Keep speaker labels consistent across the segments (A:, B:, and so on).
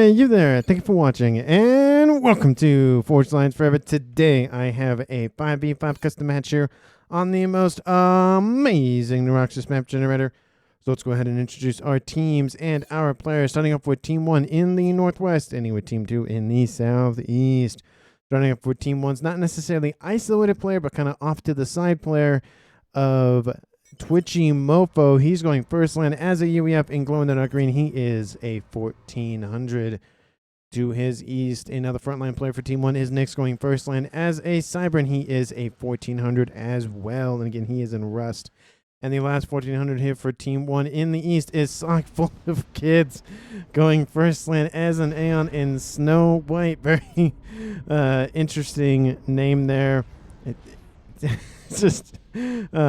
A: Hey, you there. Thank you for watching, and welcome to Forged Lines Forever. Today, I have a 5v5 custom match here on the most amazing Neuroxys map generator. So let's go ahead and introduce our teams and our players, starting off with Team 1 in the Northwest, ending with Team 2 in the Southeast. Starting off with Team 1's not necessarily isolated player, but kind of off to the side player of Twitchy Mofo. He's going first land as a UEF in glow in the dark green. He is a 1400. To his east, another frontline player for Team 1 is Nick's going first land as a Cybern. He is a 1400 as well. And again, he is in Rust. And the last 1400 here for Team 1 in the east is Sock Full of Kids going first land as an Aeon in Snow White. Very interesting name there. It's just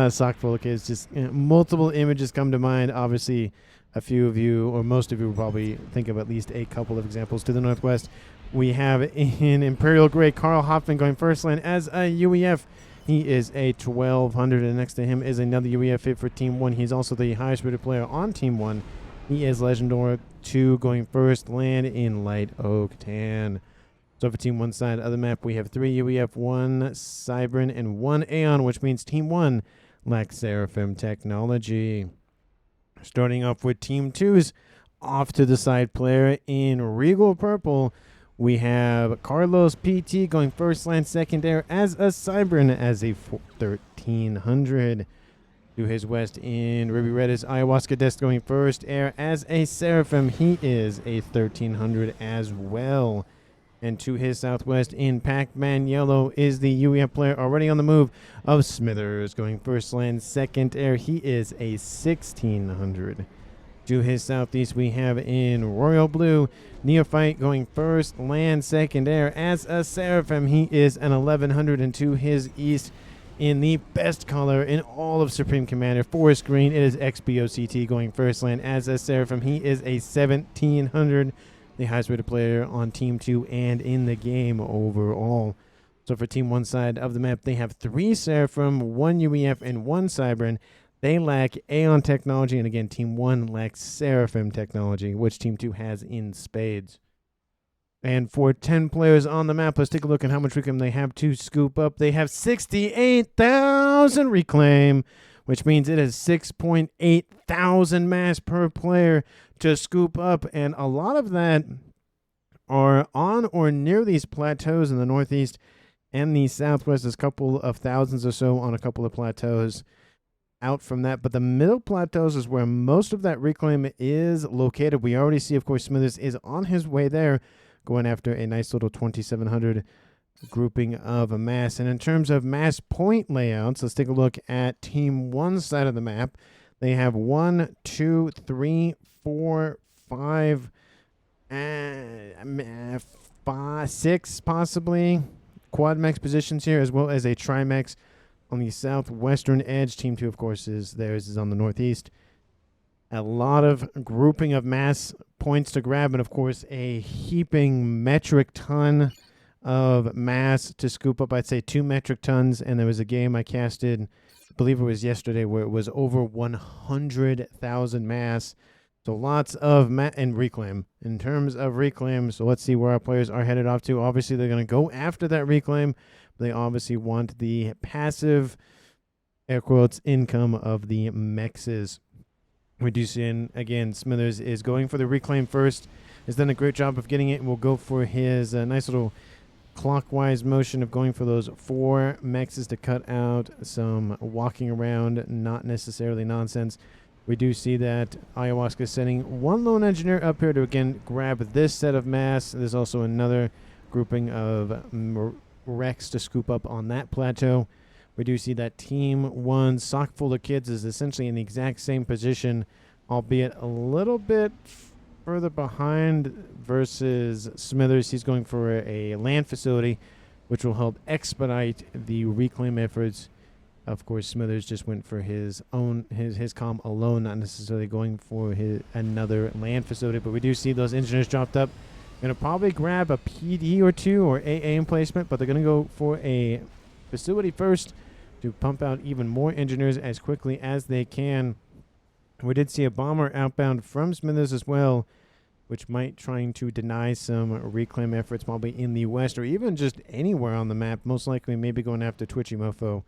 A: Sock Full of Kids. Just multiple images come to mind. Obviously, a few of you, or most of you, will probably think of at least a couple of examples. To the northwest, we have in Imperial Grey, Carl Hoffman going first land as a UEF. He is a 1200, and next to him is another UEF hit for Team 1. He's also the highest rated player on Team 1. He is Legendor 2 going first land in Light Oak Tan. So for Team 1 side of the map, we have 3 UEF, 1 Cybern, and 1 Aeon, which means Team 1 lacks Seraphim technology. Starting off with Team 2's off to the side player in Regal Purple, we have Carlos PT going first land second air as a Cybern as a 1300. To his west in Ruby Red is Ayahuasca Desk going first air as a Seraphim. He is a 1300 as well. And to his southwest in Pac-Man Yellow is the UEF player already on the move of Smithers going first land second air. He is a 1600. To his southeast we have in Royal Blue Neophyte going first land second air as a Seraphim. He is an 1100. And to his east in the best color in all of Supreme Commander, Forest Green, it is XBOCT going first land as a Seraphim. He is a 1700. The highest rated player on Team 2 and in the game overall. So for Team 1 side of the map, they have 3 Seraphim, 1 UEF, and 1 Cybern. They lack Aeon technology, and again, Team 1 lacks Seraphim technology, which Team 2 has in spades. And for 10 players on the map, let's take a look at how much reclaim they have to scoop up. They have 68,000 reclaim, which means it is 6.8 thousand mass per player to scoop up, and a lot of that are on or near these plateaus in the northeast and the southwest. There's a couple of thousands or so on a couple of plateaus out from that, but the middle plateaus is where most of that reclaim is located. We already see, of course, Smithers is on his way there, going after a nice little 2700 grouping of a mass. And in terms of mass point layouts, let's take a look at Team 1 side of the map. They have 1, 2, 3, 4, 5, 6 possibly quad mechs positions here, as well as a trimex on the southwestern edge. Team 2, of course, theirs is on the northeast. A lot of grouping of mass points to grab, and of course a heaping metric ton of mass to scoop up. I'd say 2 metric tons, and there was a game I casted, I believe it was yesterday, where it was over 100,000 mass. So lots of and reclaim. In terms of reclaim, so let's see where our players are headed off to. Obviously, they're going to go after that reclaim. They obviously want the passive, air quotes, income of the Mexes. We do see, again, Smithers is going for the reclaim first. Has done a great job of getting it, and will go for his nice little clockwise motion of going for those 4 mexes to cut out some walking around, not necessarily nonsense. We do see that Ayahuasca is sending 1 lone engineer up here to again grab this set of mass. There's also another grouping of Rex to scoop up on that plateau. We do see that Team 1 Sock Full of Kids is essentially in the exact same position, albeit a little bit further behind versus Smithers. He's going for a land facility, which will help expedite the reclaim efforts. Of course, Smithers just went for his own his comm alone, not necessarily going for another land facility. But we do see those engineers dropped up. Going to probably grab a PD or 2 or AA emplacement, but they're going to go for a facility first to pump out even more engineers as quickly as they can. We did see a bomber outbound from Smithers as well, which might trying to deny some reclaim efforts probably in the west or even just anywhere on the map. Most likely maybe going after Twitchy Mofo,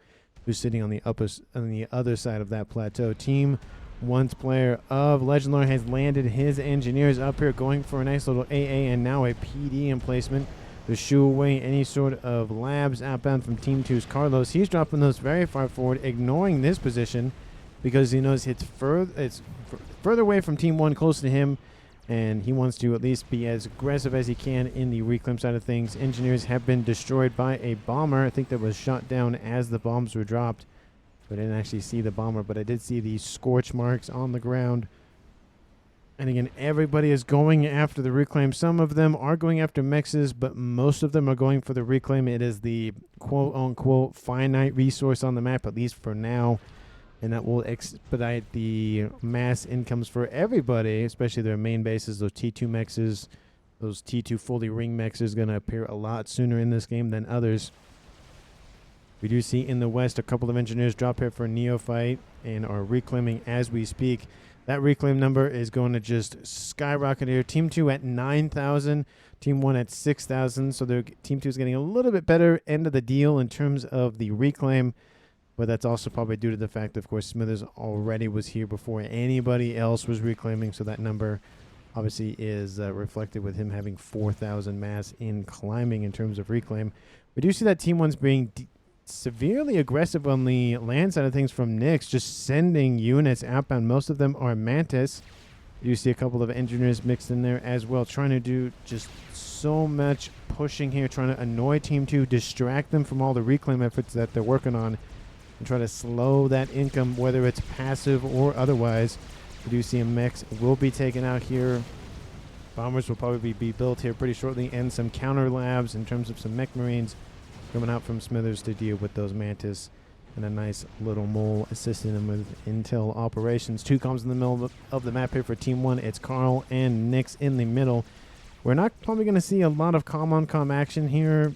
A: who's sitting on the other side of that plateau. Team 1's player of Legendlore has landed his engineers up here, going for a nice little AA and now a PD emplacement to shoo away any sort of labs outbound from Team 2's Carlos. He's dropping those very far forward, ignoring this position because he knows it's further away from Team 1, close to him, and he wants to at least be as aggressive as he can in the reclaim side of things. Engineers have been destroyed by a bomber. I think that was shot down as the bombs were dropped. I didn't actually see the bomber, but I did see the scorch marks on the ground. And again, everybody is going after the reclaim. Some of them are going after mexes, but most of them are going for the reclaim. It is the quote-unquote finite resource on the map, at least for now. And that will expedite the mass incomes for everybody, especially their main bases, those T2 mexes. Those T2 fully ring mexes going to appear a lot sooner in this game than others. We do see in the west a couple of engineers drop here for Neophyte and are reclaiming as we speak. That reclaim number is going to just skyrocket here. Team 2 at 9,000, Team 1 at 6,000. So Team 2 is getting a little bit better end of the deal in terms of the reclaim. But that's also probably due to the fact that, of course, Smithers already was here before anybody else was reclaiming. So that number obviously is reflected with him having 4,000 mass in climbing in terms of reclaim. We do see that Team 1's being severely aggressive on the land side of things from Nyx, just sending units outbound. Most of them are Mantis. You see a couple of engineers mixed in there as well, trying to do just so much pushing here, trying to annoy Team 2, distract them from all the reclaim efforts that they're working on, and try to slow that income, whether it's passive or otherwise. We do see a mechs will be taken out here. Bombers will probably be built here pretty shortly, and some counter labs in terms of some mech marines coming out from Smithers to deal with those Mantis, and a nice little mole assisting them with intel operations. Two comms in the middle of the map here for Team 1. It's Carl and Nyx in the middle. We're not probably going to see a lot of comm on comm action here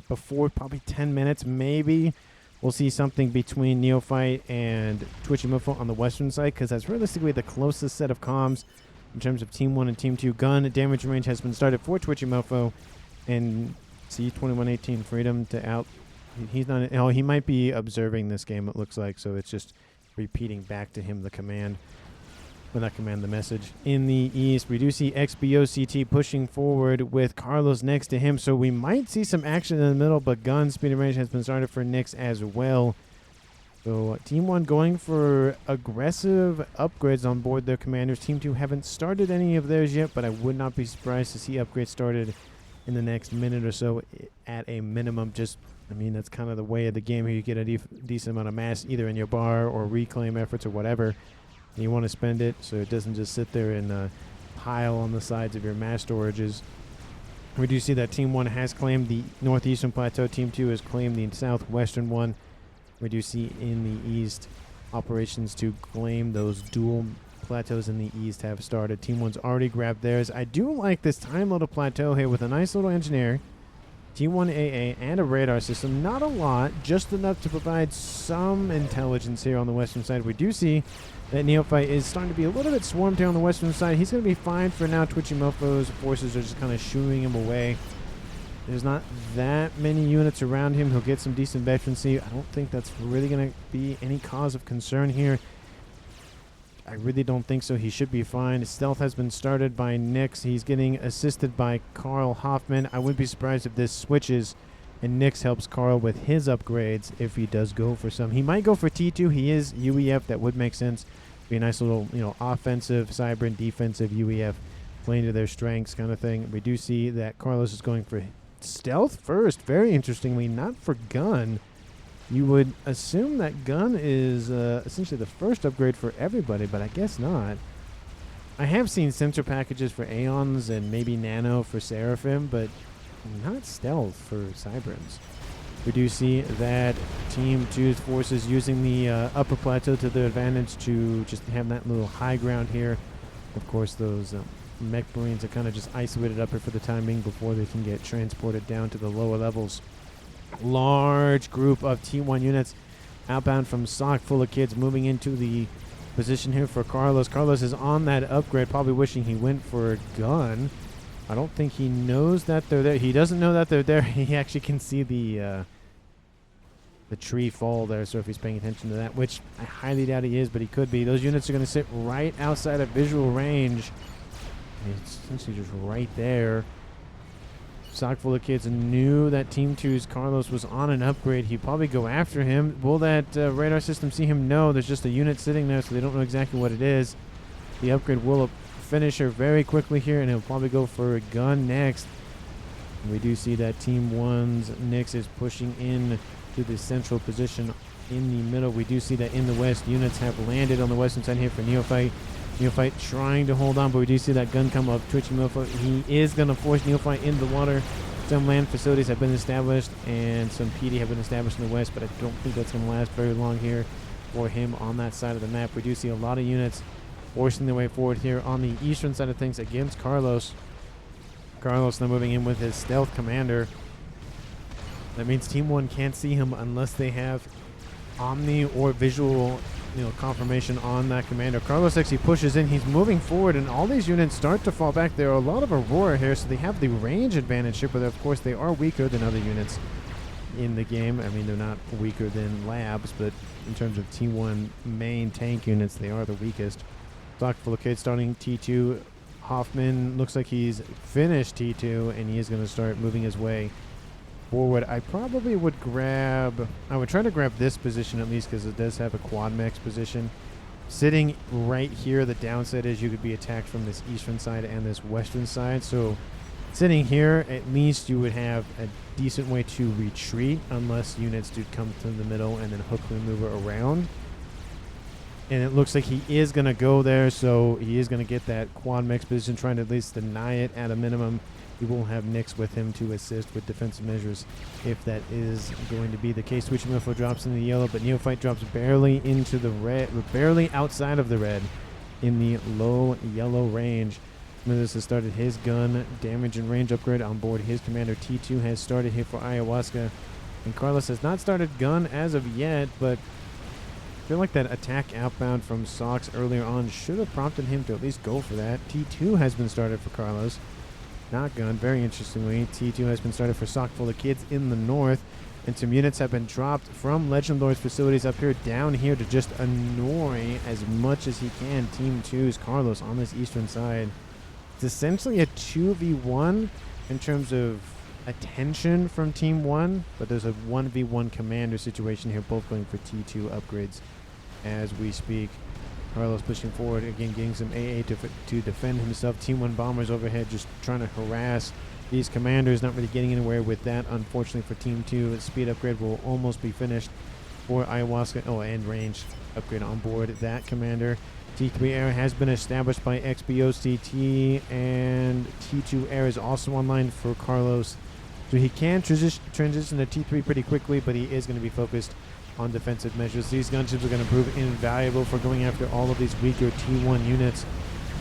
A: before probably 10 minutes. Maybe we'll see something between Neophyte and Twitchy Mofo on the western side, because that's realistically the closest set of comms in terms of Team 1 and Team 2. Gun damage range has been started for Twitchy Mofo, and C2118 Freedom to out. He's not. Oh, he might be observing this game, it looks like. So it's just repeating back to him the command. Well, not command, the message. In the east, we do see XBOCT pushing forward with Carlos next to him. So we might see some action in the middle, but gun speed and range has been started for Nyx as well. So Team 1 going for aggressive upgrades on board their commanders. Team 2 haven't started any of theirs yet, but I would not be surprised to see upgrades started in the next minute or so at a minimum. Just, I mean, that's kind of the way of the game here. You get a decent amount of mass either in your bar or reclaim efforts or whatever, and you want to spend it so it doesn't just sit there and pile on the sides of your mass storages. We do see that Team 1 has claimed the northeastern plateau. Team 2 has claimed the southwestern one. We do see in the east operations to claim those dual plateaus in the east have started. Team 1's already grabbed theirs. I do like this time loaded plateau here with a nice little engineer, Team 1 AA, and a radar system. Not a lot, just enough to provide some intelligence here on the western side. We do see that Neophyte is starting to be a little bit swarmed here on the western side. He's going to be fine for now. Twitchy Mofo's forces are just kind of shooing him away. There's not that many units around him. He'll get some decent veterancy. I don't think that's really going to be any cause of concern here. I really don't think so. He should be fine. Stealth has been started by Nyx. He's getting assisted by Carl Hoffman. I wouldn't be surprised if this switches and Nyx helps Carl with his upgrades if he does go for some. He might go for T2. He is UEF. That would make sense. Be a nice little, offensive, cyber and defensive UEF playing to their strengths kind of thing. We do see that Carlos is going for stealth first. Very interestingly, not for gun. You would assume that gun is essentially the first upgrade for everybody, but I guess not. I have seen sensor packages for Aeons and maybe Nano for Seraphim, but not stealth for Cyberns. We do see that Team 2's forces using the upper plateau to their advantage to just have that little high ground here. Of course, those mech marines are kind of just isolated up here for the time being before they can get transported down to the lower levels. Large group of T1 units outbound from SOC, full of kids moving into the position here for Carlos. Carlos is on that upgrade, probably wishing he went for a gun. I don't think he knows that they're there. He doesn't know that they're there. He actually can see the tree fall there, so if he's paying attention to that, which I highly doubt he is, but he could be. Those units are going to sit right outside of visual range. It's essentially just right there. Sock full of kids knew that Team 2's Carlos was on an upgrade. He'd probably go after him. Will that radar system see him? No, there's just a unit sitting there, so they don't know exactly what it is. The upgrade will finish her very quickly here, and he'll probably go for a gun next. And we do see that Team 1's Nyx is pushing in to the central position in the middle. We do see that in the west, units have landed on the western side here for Neophyte. Neophyte trying to hold on, but we do see that gun come up. Twitching Neophyte. He is going to force Neophyte into the water. Some land facilities have been established, and some PD have been established in the west, but I don't think that's going to last very long here for him on that side of the map. We do see a lot of units forcing their way forward here on the eastern side of things against Carlos. Carlos now moving in with his stealth commander. That means Team 1 can't see him unless they have omni or visual, confirmation on that commander. Carlos actually pushes in. He's moving forward, and all these units start to fall back. There are a lot of Aurora here, so they have the range advantage here, but of course they are weaker than other units in the game. I mean, they're not weaker than Labs, but in terms of T1 main tank units, they are the weakest. Stock full of kids starting T2. Hoffman looks like he's finished T2, and he is going to start moving his way forward. I probably would I would try to grab this position at least, because it does have a quad mechs position. Sitting right here, the downside is you could be attacked from this eastern side and this western side. So sitting here, at least you would have a decent way to retreat, unless units do come to the middle and then hook the maneuver around. And it looks like he is going to go there, so he is going to get that quad mechs position, trying to at least deny it at a minimum. He will have Nyx with him to assist with defensive measures if that is going to be the case. Switching Neophyte drops in the yellow, but Neophyte drops barely into the red, barely outside of the red in the low yellow range. Smithers has started his gun damage and range upgrade on board. His commander T2 has started here for Ayahuasca, and Carlos has not started gun as of yet, but I feel like that attack outbound from Sox earlier on should have prompted him to at least go for that. T2 has been started for Carlos. Not gun. Very interestingly, T2 has been started for Sock full of kids in the north, and some units have been dropped from Legend Lord's facilities up here down here to just annoy as much as he can Team 2's Carlos on this eastern side. It's essentially a 2v1 in terms of attention from Team 1, but there's a 1v1 commander situation here, both going for T2 upgrades as we speak. Carlos pushing forward, again getting some AA to defend himself. Team 1 bombers overhead just trying to harass these commanders, not really getting anywhere with that. Unfortunately for Team 2, speed upgrade will almost be finished for Ayahuasca. Oh, and range upgrade on board that commander. T3 air has been established by XBOCT, and T2 air is also online for Carlos. So he can transition to T3 pretty quickly, but he is going to be focused on defensive measures. These gunships are going to prove invaluable for going after all of these weaker T1 units.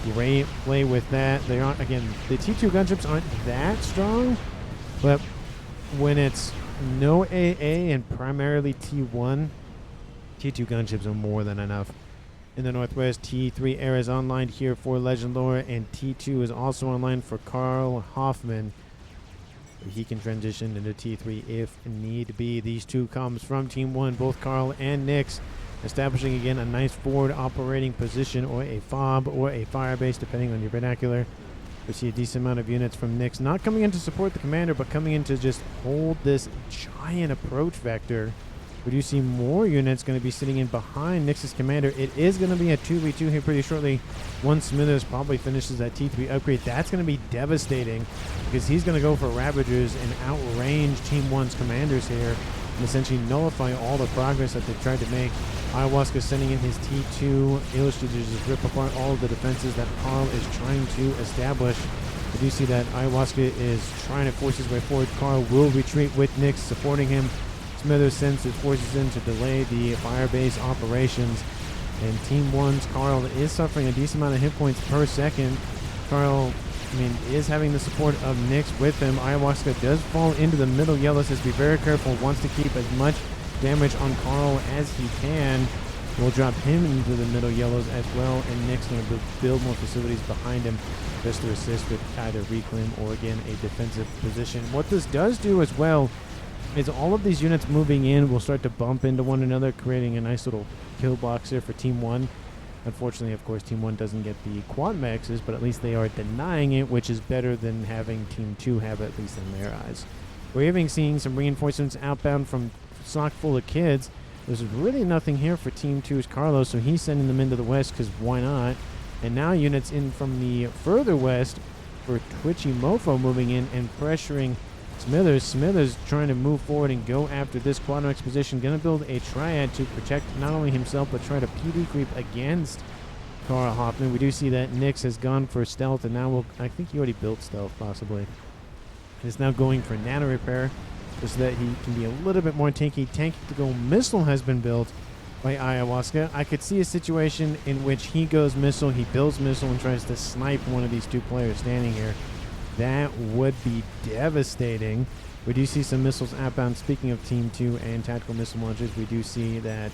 A: Great play with that. They aren't, again, the T2 gunships aren't that strong, but when it's no AA and primarily T1, T2 gunships are more than enough. In the northwest, T3 air is online here for Legend Lore, and T2 is also online for Carl Hoffman. He can transition into T3 if need be. These two comes from Team 1, both Carl and Nyx, establishing again a nice forward operating position, or a FOB, or a fire base, depending on your vernacular. We see a decent amount of units from Nyx, not coming in to support the commander, but coming in to just hold this giant approach vector. We do see more units going to be sitting in behind Nyx's commander. It is going to be a 2v2 here pretty shortly. Once Smithers probably finishes that T3 upgrade, that's going to be devastating, because he's going to go for Ravagers and outrange Team 1's commanders here and essentially nullify all the progress that they've tried to make. Ayahuasca sending in his T2 illustrators to just rip apart all of the defenses that Carl is trying to establish. We do see that Ayahuasca is trying to force his way forward. Carl will retreat with Nyx supporting him. Smithers sends his forces in to delay the firebase operations, and Team 1's Carl is suffering a decent amount of hit points per second. Carl, is having the support of Nyx with him. Ayahuasca does fall into the middle yellow, says be very careful, wants to keep as much damage on Carl as he can. We'll drop him into the middle yellows as well, and Nick's going to build more facilities behind him just to assist with either reclaim or, again, a defensive position. What this does do as well is all of these units moving in will start to bump into one another, creating a nice little kill box here for Team 1. Unfortunately, of course, Team 1 doesn't get the quad mexes, but at least they are denying it, which is better than having Team 2 have it, at least in their eyes. We're even seeing some reinforcements outbound from Sock Full of Kids. There's really nothing here for Team 2's Carlos, so he's sending them into the west because why not? And now units in from the further west for Twitchy Mofo moving in and pressuring Smithers. Smithers trying to move forward and go after this Quadrex position. Going to build a triad to protect not only himself, but try to PD creep against Carl Hoffman. We do see that Nyx has gone for stealth, and now I think he already built stealth, possibly. He's now going for nano repair, just so that he can be a little bit more tanky. Tanky to go missile has been built by Ayahuasca. I could see a situation in which he goes missile, he builds missile, and tries to snipe one of these two players standing here. That would be devastating. We do see some missiles outbound. Speaking of Team 2 and tactical missile launchers, we do see that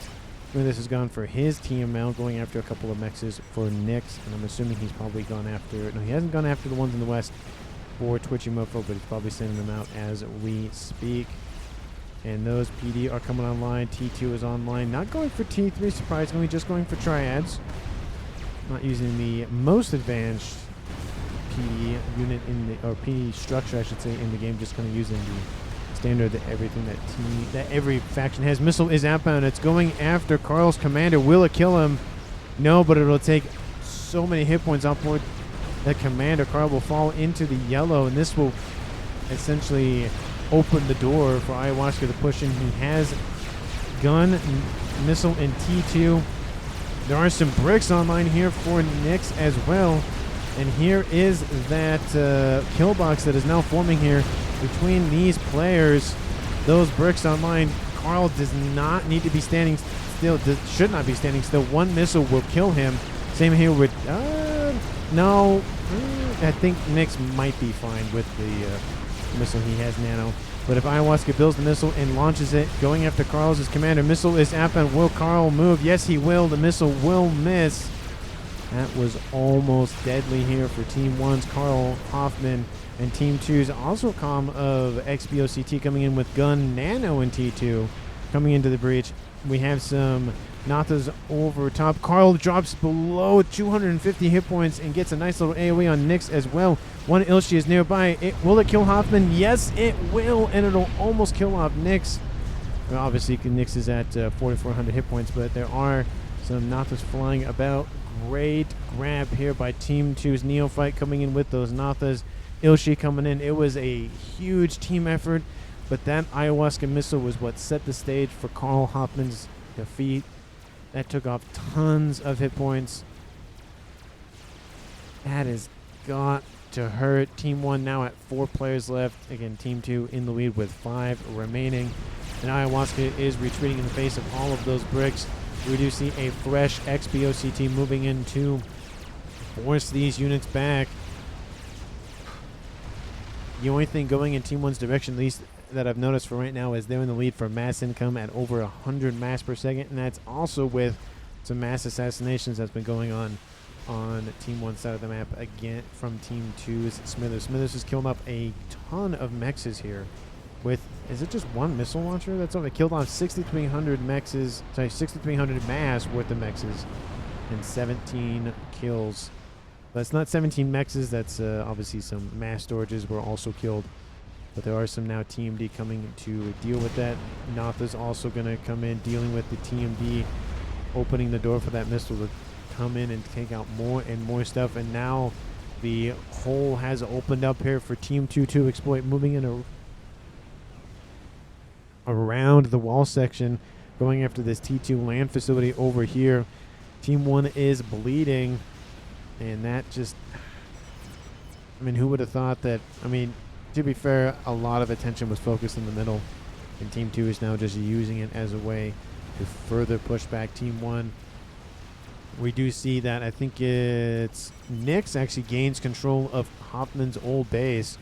A: this has gone for his TML, going after a couple of mexes for Nyx, and I'm assuming he's probably gone after... No, he hasn't gone after the ones in the west for Twitchy Mofo, but he's probably sending them out as we speak. And those PD are coming online. T2 is online. Not going for T3, surprisingly, just going for triads. Not using the most advanced PD unit in the, or PD structure, I should say, in the game. Just kind of using the standard that everything that every faction has. Missile is outbound. It's going after Carl's commander. Will it kill him? No, but it'll take so many hit points off board. The commander, Carl, will fall into the yellow, and this will essentially open the door for Ayahuasca to push in. He has gun, missile, and T2. There are some bricks online here for Nyx as well. And here is that kill box that is now forming here between these players. Those bricks online. Carl does not need to be standing still. Should not be standing still. One missile will kill him. Same here with... no. I think Nyx might be fine with the missile. He has nano. But if Ayahuasca builds the missile and launches it, going after Carl's commander, missile is outbound. Will Carl move? Yes, he will. The missile will miss. That was almost deadly here for Team 1's Carl Hoffman, and Team 2's also comm of XBOCT coming in with gun, nano, and T2 coming into the breach. We have some Nathas over top. Carl drops below 250 hit points and gets a nice little AoE on Nyx as well. One Ilshi is nearby. Will it kill Hoffman? Yes, it will, and it'll almost kill off Nyx. Well, obviously, Nyx is at 4,400 hit points, but there are some Nathas flying about. Great grab here by Team 2's Neophyte coming in with those Nathas. Ilshi coming in. It was a huge team effort, but that Ayahuasca missile was what set the stage for Carl Hoffman's defeat. That took off tons of hit points. That has got to hurt. Team 1 now at 4 players left. Again, Team 2 in the lead with 5 remaining. And Ayahuasca is retreating in the face of all of those bricks. We do see a fresh XBOCT moving in to force these units back. The only thing going in Team 1's direction, at least that I've noticed for right now, is they're in the lead for mass income at over 100 mass per second, and that's also with some mass assassinations that's been going on Team 1's side of the map, again from Team 2's Smithers. Smithers has killed off a ton of mexes here with, is it just one missile launcher? That's all. They killed off 6,300 mexes, sorry, 6,300 mass worth of mexes and 17 kills. That's not 17 mexes, that's obviously some mass storages were also killed. But there are some now TMD coming to deal with that. Natha's also going to come in, dealing with the TMD, opening the door for that missile to come in and take out more and more stuff. And now the hole has opened up here for Team 2 to exploit, moving in around the wall section, going after this T2 land facility over here. Team 1 is bleeding, and that just, I mean, who would have thought that? I mean, to be fair, a lot of attention was focused in the middle, and Team 2 is now just using it as a way to further push back Team 1. We do see that, I think it's Nyx actually gains control of Hoffman's old base.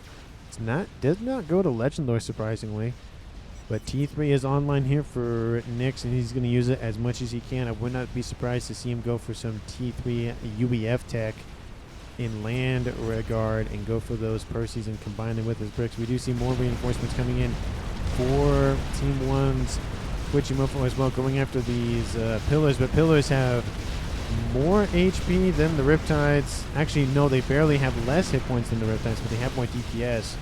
A: Does not go to Legendlord, surprisingly. But T3 is online here for Nyx, and he's going to use it as much as he can. I would not be surprised to see him go for some T3 UEF tech in land regard and go for those Percies and combine them with his bricks. We do see more reinforcements coming in for Team 1's Twitchy as well, going after these pillars. But pillars have more HP than the Riptides. Actually, no, they barely have less hit points than the Riptides, but they have more DPS.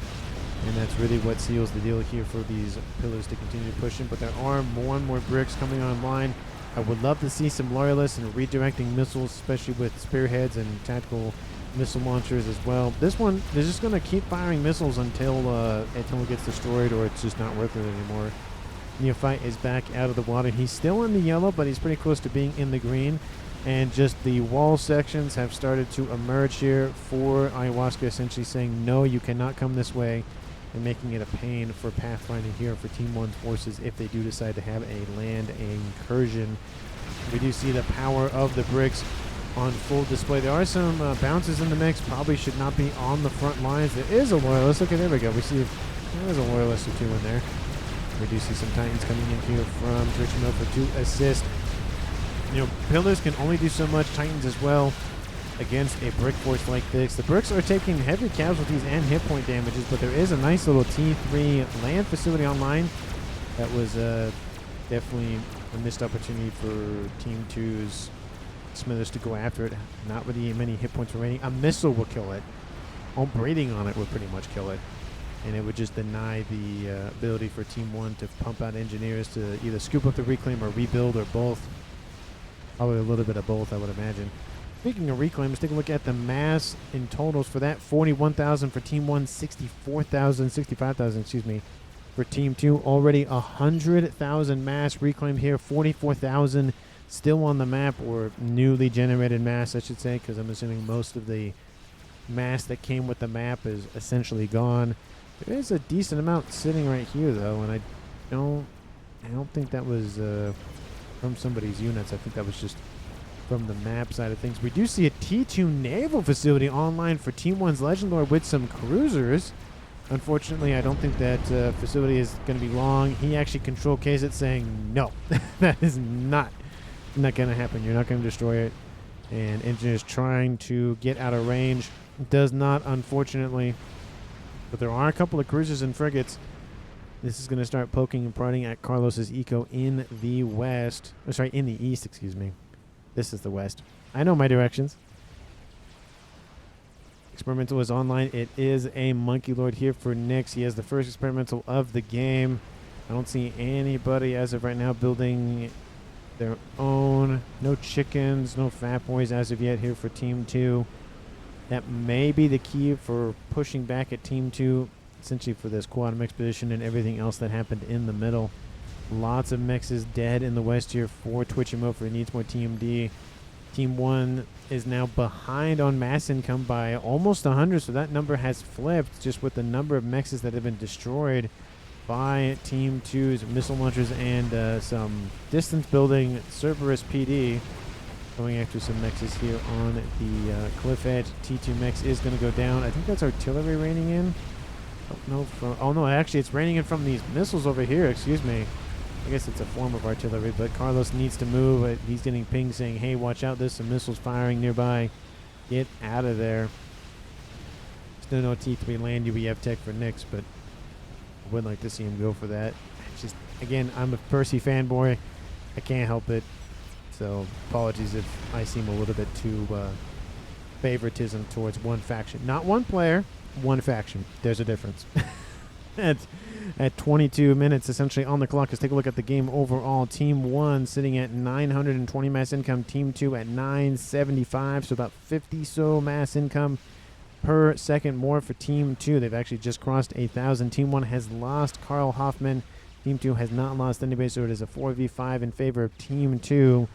A: And that's really what seals the deal here for these pillars to continue pushing. But there are more and more bricks coming online. I would love to see some loyalists and redirecting missiles, especially with spearheads and tactical missile launchers as well. This one, they're just going to keep firing missiles until it gets destroyed, or it's just not worth it anymore. Neophyte is back out of the water. He's still in the yellow, but he's pretty close to being in the green. And just the wall sections have started to emerge here for Ayahuasca, essentially saying, no, you cannot come this way, and making it a pain for pathfinding here for Team 1's forces if they do decide to have a land incursion. We do see the power of the bricks on full display. There are some bounces in the mix. Probably should not be on the front lines. There is a loyalist. Okay, there we go. We see there's a loyalist or two in there. We do see some Titans coming in here from Twitchy for 2 assist. You know, pillars can only do so much. Titans as well against a brick force like this. The bricks are taking heavy casualties and hit point damages, but there is a nice little T3 land facility online. That was definitely a missed opportunity for Team 2's Smithers to go after it. Not really many hit points remaining. A missile will kill it. All braiding on it would pretty much kill it. And it would just deny the ability for Team 1 to pump out engineers to either scoop up the reclaim or rebuild, or both. Probably a little bit of both, I would imagine. Speaking of reclaim, let's take a look at the mass in totals for that. 41,000 for Team 1, 65,000, excuse me, for Team 2. Already 100,000 mass reclaim here, 44,000 still on the map, or newly generated mass, I should say, because I'm assuming most of the mass that came with the map is essentially gone. There is a decent amount sitting right here, though, and I don't think that was from somebody's units. I think that was just from the map side of things. We do see a T2 naval facility online for Team 1's Legend Lord with some cruisers. Unfortunately, I don't think that facility is going to be long. He actually control K's it, saying no. That is not going to happen. You're not going to destroy it. And engineers trying to get out of range. Does not, unfortunately. But there are a couple of cruisers and frigates. This is going to start poking and prodding at Carlos's eco in the west. Oh, sorry, in the east, excuse me. This is the west. I know my directions. Experimental is online. It is a Monkey Lord here for Nyx. He has the first experimental of the game. I don't see anybody as of right now building their own. No chickens, no fat boys as of yet here for Team 2. That may be the key for pushing back at Team 2, essentially for this quantum expedition and everything else that happened in the middle. Lots of mechs is dead in the west here for Twitchy Mofer. He needs more TMD. Team 1 is now behind on mass income by almost 100, so that number has flipped just with the number of mechs that have been destroyed by Team 2's missile launchers and some distance building Cerberus PD. Going after some mechs here on the cliff edge. T2 mechs is going to go down. I think that's artillery raining in. Oh no, actually it's raining in from these missiles over here. Excuse me. I guess it's a form of artillery, but Carlos needs to move. He's getting pinged saying, hey, watch out, there's some missiles firing nearby. Get out of there. Still no T3 land UEF tech for Nyx, but I would like to see him go for that. Just, again, I'm a Percy fanboy. I can't help it. So apologies if I seem a little bit too favoritism towards one faction. Not one player, one faction. There's a difference. At 22 minutes essentially on the clock, let's take a look at the game overall. Team 1 sitting at 920 mass income. Team 2 at 975, so about 50 so mass income per second more for Team 2. They've actually just crossed 1,000. Team 1 has lost Carl Hoffman. Team 2 has not lost anybody, so it is a 4v5 in favor of Team 2.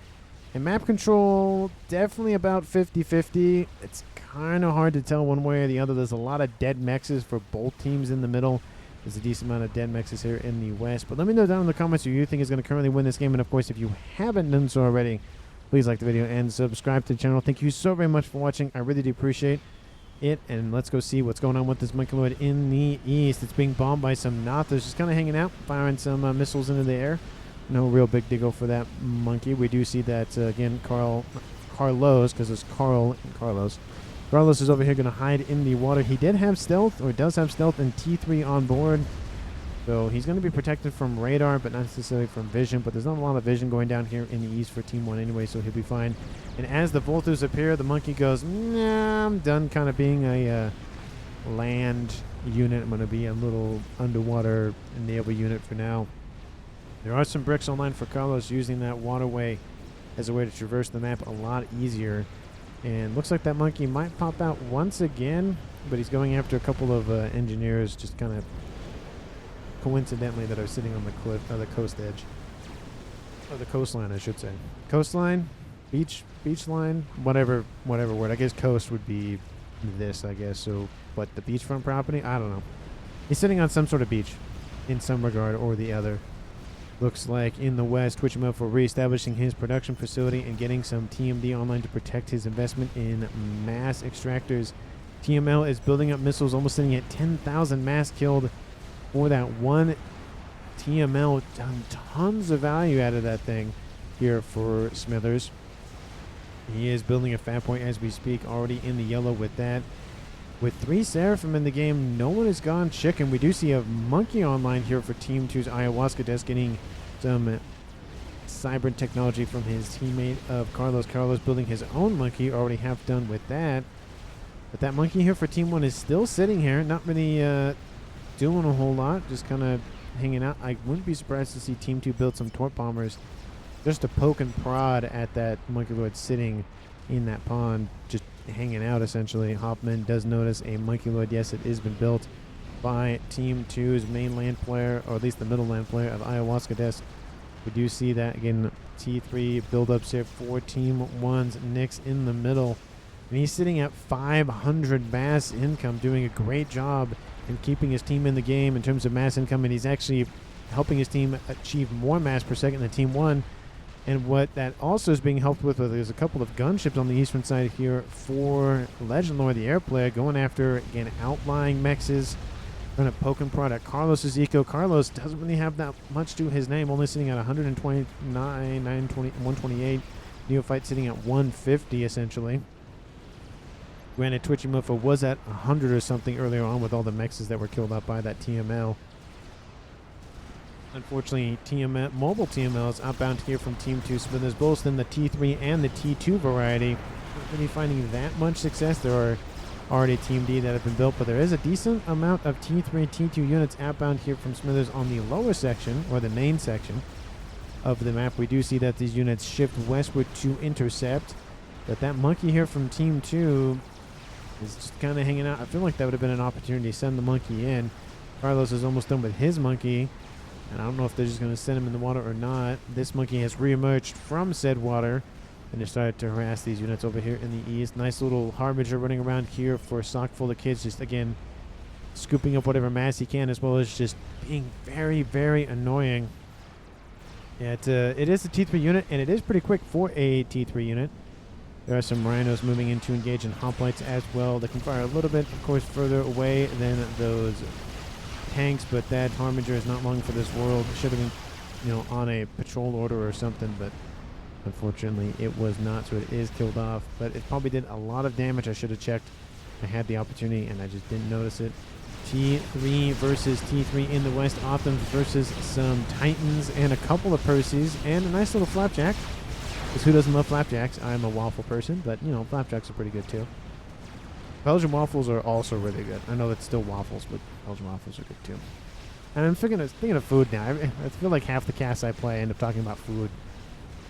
A: And map control, definitely about 50-50. It's kind of hard to tell one way or the other. There's a lot of dead mexes for both teams in the middle. There's a decent amount of dead mexes here in the west. But let me know down in the comments who you think is going to currently win this game. And, of course, if you haven't done so already, please like the video and subscribe to the channel. Thank you so very much for watching. I really do appreciate it. it. And let's go see what's going on with this Monkey Lord in the east. It's being bombed by some Nothers, just kind of hanging out, firing some missiles into the air. No real big deal for that monkey. We do see that, again, Carlos, because it's Carl and Carlos. Carlos is over here going to hide in the water. He did have stealth, or does have stealth, and T3 on board. So he's going to be protected from radar, but not necessarily from vision. But there's not a lot of vision going down here in the east for Team 1 anyway, so he'll be fine. And as the Volters appear, the monkey goes, nah, I'm done kind of being a land unit. I'm going to be a little underwater naval unit for now. There are some bricks online for Carlos using that waterway as a way to traverse the map a lot easier. And looks like that monkey might pop out once again, but he's going after a couple of engineers just kind of coincidentally that are sitting on the cliff, the coast edge. Or the coastline, I should say. Coastline, beach line, whatever word. I guess coast would be this, I guess. So, what, the beachfront property? I don't know. He's sitting on some sort of beach in some regard or the other. Looks like in the west, Twitch him up for reestablishing his production facility and getting some TMD online to protect his investment in mass extractors. TML is building up missiles, almost sitting at 10,000 mass killed for that one TML. Tons of value out of that thing here for Smithers. He is building a FAF point as we speak, already in the yellow with that. With 3 Seraphim in the game, no one has gone chicken. We do see a monkey online here for Team 2's Ayahuasca Desk, getting some cyber technology from his teammate of Carlos. Carlos building his own monkey, already half done with that. But that monkey here for Team 1 is still sitting here, not really doing a whole lot, just kind of hanging out. I wouldn't be surprised to see Team 2 build some torp bombers just to poke and prod at that monkey lord sitting in that pond, just hanging out essentially. Hoffman does notice a monkey lord. Yes, it has been built by Team 2's main land player, or at least the middle land player of Ayahuasca Desk. We do see that again. T3 build-ups here for Team 1's Nyx in the middle, and he's sitting at 500 mass income, doing a great job in keeping his team in the game in terms of mass income, and he's actually helping his team achieve more mass per second than Team 1. And what that also is being helped with, there's a couple of gunships on the eastern side here for Legend Lord, the air player, going after, again, outlying mexes, trying to poke and prod at Carlos's eco. Carlos doesn't really have that much to his name, only sitting at 129, 920, 128. Neophyte sitting at 150, essentially. Granted, Twitchy Muffa was at 100 or something earlier on with all the mexes that were killed up by that TML. Unfortunately, mobile TMLs outbound here from Team 2, but there's both in the T3 and the T2 variety. Not really finding that much success. There are already Team D that have been built, but there is a decent amount of T3, T2 units outbound here from Smithers on the lower section, or the main section of the map. We do see that these units shift westward to intercept, but that monkey here from Team 2 is just kind of hanging out. I feel like that would have been an opportunity to send the monkey in. Carlos is almost done with his monkey, and I don't know if they're just going to send him in the water or not. This monkey has reemerged from said water, and they started to harass these units over here in the east. Nice little Harbinger running around here for a sock full of kids, just, again, scooping up whatever mass he can, as well as just being very, very annoying. Yeah, it is a T3 unit, and it is pretty quick for a T3 unit. There are some rhinos moving in to engage in hoplites as well. They can fire a little bit, of course, further away than those tanks, but that Harbinger is not long for this world. Should have been, on a patrol order or something, but unfortunately it was not, so it is killed off. But it probably did a lot of damage. I should have checked. I had the opportunity, and I just didn't notice it. T3 versus T3 in the west. Optims versus some Titans and a couple of Percys and a nice little Flapjack. Because who doesn't love Flapjacks? I'm a waffle person, but, Flapjacks are pretty good, too. Belgian waffles are also really good. I know that's still waffles, but Belgian waffles are good, too. And I'm thinking of food now. I feel like half the casts I play I end up talking about food.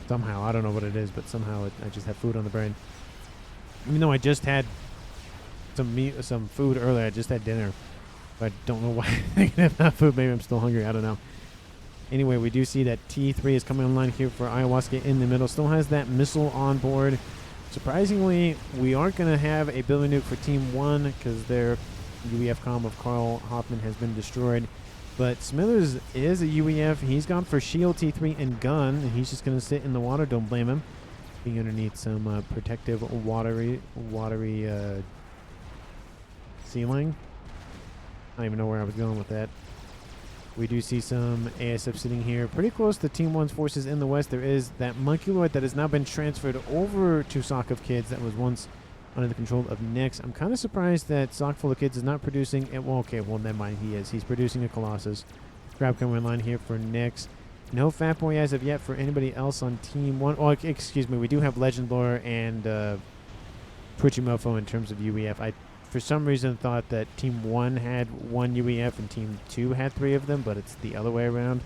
A: Somehow. I don't know what it is, but somehow I just have food on the brain. Even though I just had some food earlier. I just had dinner. But I don't know why I'm thinking about food. Maybe I'm still hungry. I don't know. Anyway, we do see that T3 is coming online here for Ayahuasca in the middle. Still has that missile on board. Surprisingly, we aren't going to have a building nuke for Team 1 because their UEF comm of Carl Hoffman has been destroyed. But Smithers is a UEF. He's gone for shield, T3, and gun, and he's just going to sit in the water. Don't blame him. Being underneath some protective watery ceiling. I don't even know where I was going with that. We do see some ASF sitting here pretty close to Team 1's forces in the west. There is that Monkey Lord that has now been transferred over to Sock of Kids that was once under the control of Nyx. I'm kind of surprised that Sock Full of Kids is not producing it. Well, okay, well, never mind. He is. He's producing a Colossus. Grab coming in line here for Nyx. No Fat Boy as of yet for anybody else on Team 1. Oh, excuse me. We do have Legend Lore and Twitchy Mofo in terms of UEF. I, for some reason, thought that Team 1 had 1 UEF and Team 2 had 3 of them, but it's the other way around.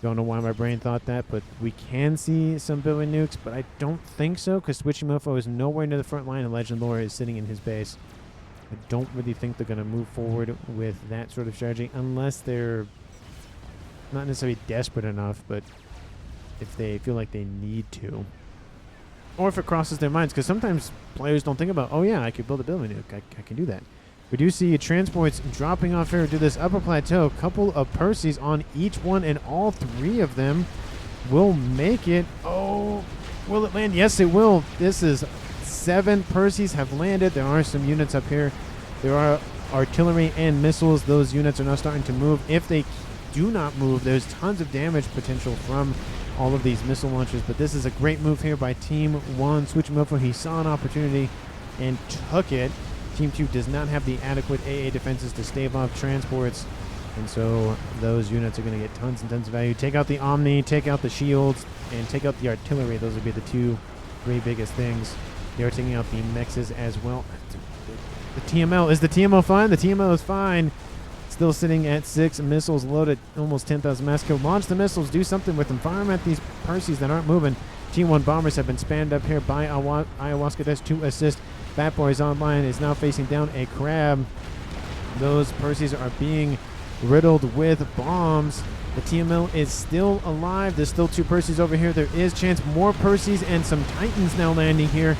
A: Don't know why my brain thought that, but we can see some building nukes, but I don't think so, because Twitchy Mofo is nowhere near the front line and Legend Lore is sitting in his base. I don't really think they're going to move forward with that sort of strategy, unless they're not necessarily desperate enough, but if they feel like they need to. Or if it crosses their minds, because sometimes players don't think about, oh yeah, I could build a building nuke. I can do that. We do see transports dropping off here to this upper plateau. A couple of Percys on each one, and all 3 of them will make it. Oh, will it land? Yes, it will. This is 7 Percys have landed. There are some units up here. There are artillery and missiles. Those units are now starting to move. If they do not move, there's tons of damage potential from all of these missile launchers, but this is a great move here by Team 1. Switch him over. He saw an opportunity and took it. Team 2 does not have the adequate AA defenses to stave off transports, and so those units are going to get tons and tons of value. Take out the Omni, take out the shields, and take out the artillery. Those would be the 3 biggest things. They are taking out the Mechs as well. The TML, is the TML fine? The TML is fine. Still sitting at 6 missiles loaded, almost 10,000 mass kill. Launch the missiles, do something with them. Fire them at these Percys that aren't moving. Team 1 bombers have been spammed up here by Ayahuasca Death to assist. Fat Boy's online, is now facing down a crab. Those Percys are being riddled with bombs. The TML is still alive. There's still 2 Percys over here. There is chance more Percys and some Titans now landing here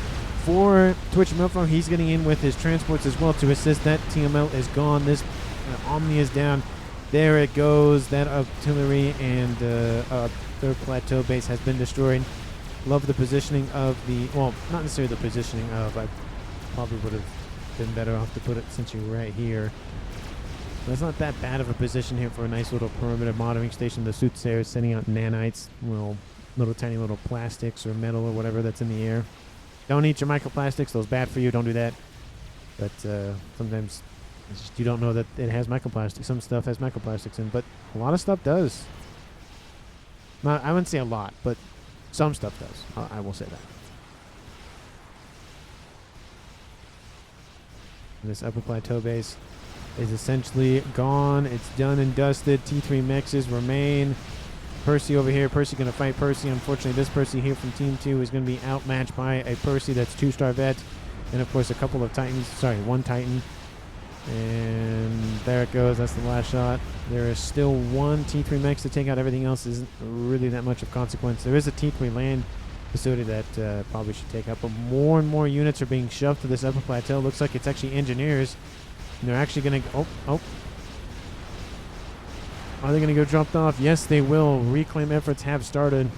A: for Twitch Mofo. He's getting in with his transports as well to assist. That TML is gone. This Omni is down. There it goes. That artillery and third plateau base has been destroyed. Love the positioning of the, well, not necessarily the positioning of, I probably would have been better off to put it since you're right here. But it's not that bad of a position here for a nice little perimeter monitoring station. The soothsayer is sending out nanites, little tiny little plastics or metal or whatever that's in the air. Don't eat your microplastics. Those bad for you. Don't do that. But sometimes it's just you don't know that it has microplastics. Some stuff has microplastics in, but a lot of stuff does. Not, I wouldn't say a lot, but some stuff does. I will say that. This upper plateau base is essentially gone. It's done and dusted. T3 Mexes remain. Percy over here. Percy going to fight Percy. Unfortunately, this Percy here from Team 2 is going to be outmatched by a Percy that's 2-star vet. And, of course, a couple of Titans. Sorry, 1 Titan. And there it goes. That's the last shot. There is still 1 T3 Mex to take out. Everything else isn't really that much of consequence. There is a T3 land facility that probably should take out, but more and more units are being shoved to this upper plateau. Looks like it's actually engineers, and they're actually going to are they going to go dropped off? Yes, they will. Reclaim efforts have started.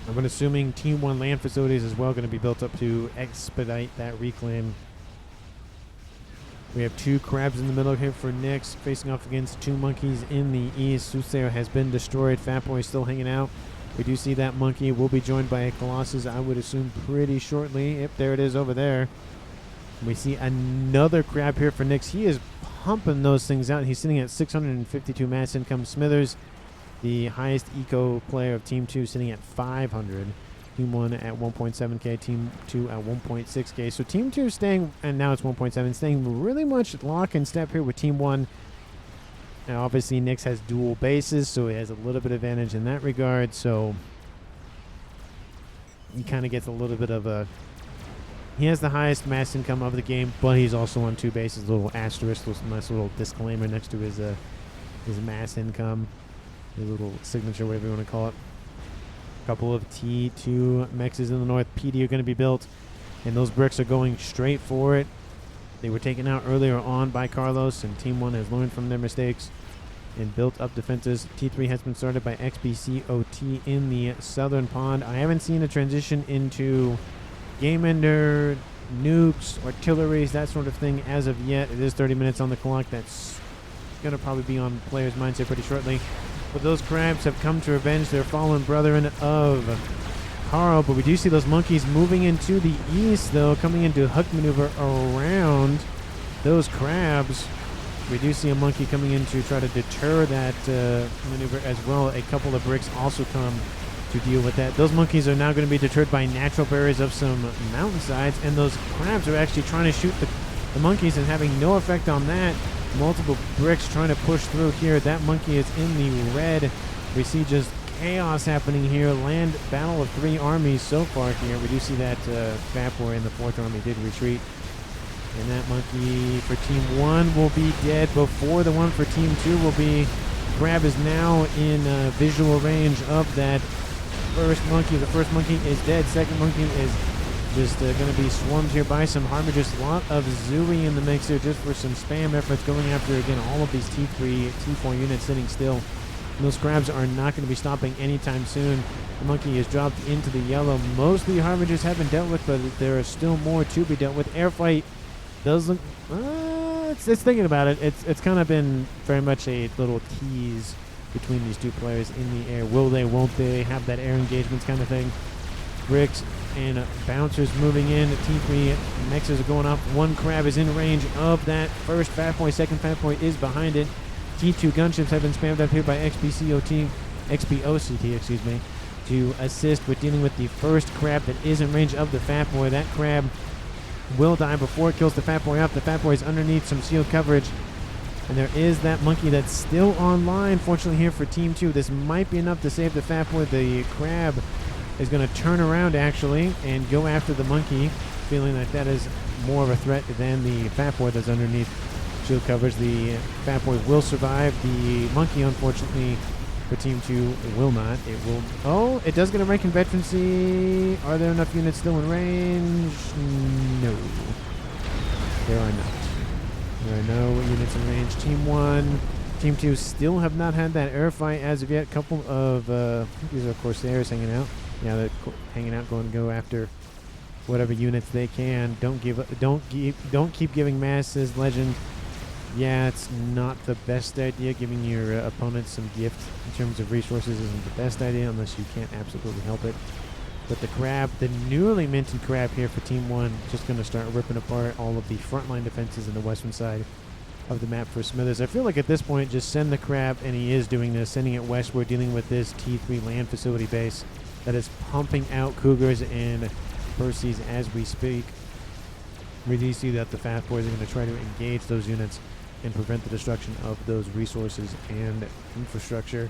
A: I'm assuming Team 1 land facilities as well going to be built up to expedite that reclaim. We have 2 crabs in the middle here for Nyx, facing off against 2 monkeys in the east. Soothsayer has been destroyed. Fat Boy is still hanging out. We do see that monkey will be joined by a Colossus, I would assume, pretty shortly. Yep, there it is over there. We see another crab here for Nyx. He is pumping those things out. He's sitting at 652 mass income. Smithers, the highest eco player of Team 2, sitting at 500. Team 1 at 1.7k, Team 2 at 1.6k. So Team 2 staying, and now it's 1.7, staying really much lock and step here with Team 1. Now, obviously, Nyx has dual bases, so he has a little bit of advantage in that regard. So he kind of gets a little bit of a... He has the highest mass income of the game, but he's also on 2 bases. A little asterisk, nice little disclaimer next to his mass income. His little signature, whatever you want to call it. A couple of T2 Mexes in the north. PD are going to be built, and those bricks are going straight for it. They were taken out earlier on by Carlos, and Team 1 has learned from their mistakes and built up defenses. T3 has been started by XBCOT in the southern pond. I haven't seen a transition into Game Ender nukes, artilleries, that sort of thing as of yet. It is 30 minutes on the clock. That's going to probably be on players' minds here pretty shortly. But those crabs have come to revenge their fallen brethren of Carl. But we do see those monkeys moving into the east, though, coming into hook maneuver around those crabs. We do see a monkey coming in to try to deter that maneuver as well. A couple of bricks also come to deal with that. Those monkeys are now going to be deterred by natural barriers of some mountainsides, and those crabs are actually trying to shoot the monkeys and having no effect on that. Multiple bricks trying to push through here. That monkey is in the red. We see just chaos happening here. Land battle of 3 armies so far here. We do see that FAF war in the 4th army did retreat. And that monkey for Team 1 will be dead before the one for Team 2 will be. Crab is now in visual range of that first monkey. The first monkey is dead. Second monkey is just going to be swarmed here by some Harmagers. A lot of Zooey in the mix here just for some spam efforts going after, again, all of these T3, T4 units sitting still. And those crabs are not going to be stopping anytime soon. The monkey is dropped into the yellow. Most of the Harmagers have been dealt with, but there are still more to be dealt with. Airfight does look... it's thinking about it. It's kind of been very much a little tease between these two players in the air. Will they, won't they have that air engagements kind of thing? Bricks and bouncers moving in. T3 Mechs are going up. One crab is in range of that first FAF point. Second FAF point is behind it. T2 gunships have been spammed up here by XPOCT, excuse me, to assist with dealing with the first crab that is in range of the FAF boy. That crab will die before it kills the FAF boy up. The FAF boy is underneath some shield coverage. And there is that monkey that's still online. Fortunately here for Team 2, this might be enough to save the FAF boy. The crab is going to turn around actually and go after the monkey, feeling that that is more of a threat than the FAF boy that's underneath shield coverage. The FAF boy will survive. The monkey, unfortunately, for Team 2 will not. It will... Oh, it does get a rank in veterancy. Are there enough units still in range? No. There are not. There are no units in range. Team 1, Team 2 still have not had that air fight as of yet. Couple of... these are Corsairs hanging out. Yeah, they're hanging out, going to go after whatever units they can. Don't keep giving masses. Legend. Yeah, it's not the best idea. Giving your opponents some gift in terms of resources isn't the best idea unless you can't absolutely help it. But the crab, the newly minted crab here for Team 1, just going to start ripping apart all of the frontline defenses in the western side of the map for Smithers. I feel like at this point, just send the crab, and he is doing this, sending it westward, dealing with this T3 land facility base that is pumping out Cougars and Percies as we speak. We do see that the FAF boys are going to try to engage those units and prevent the destruction of those resources and infrastructure.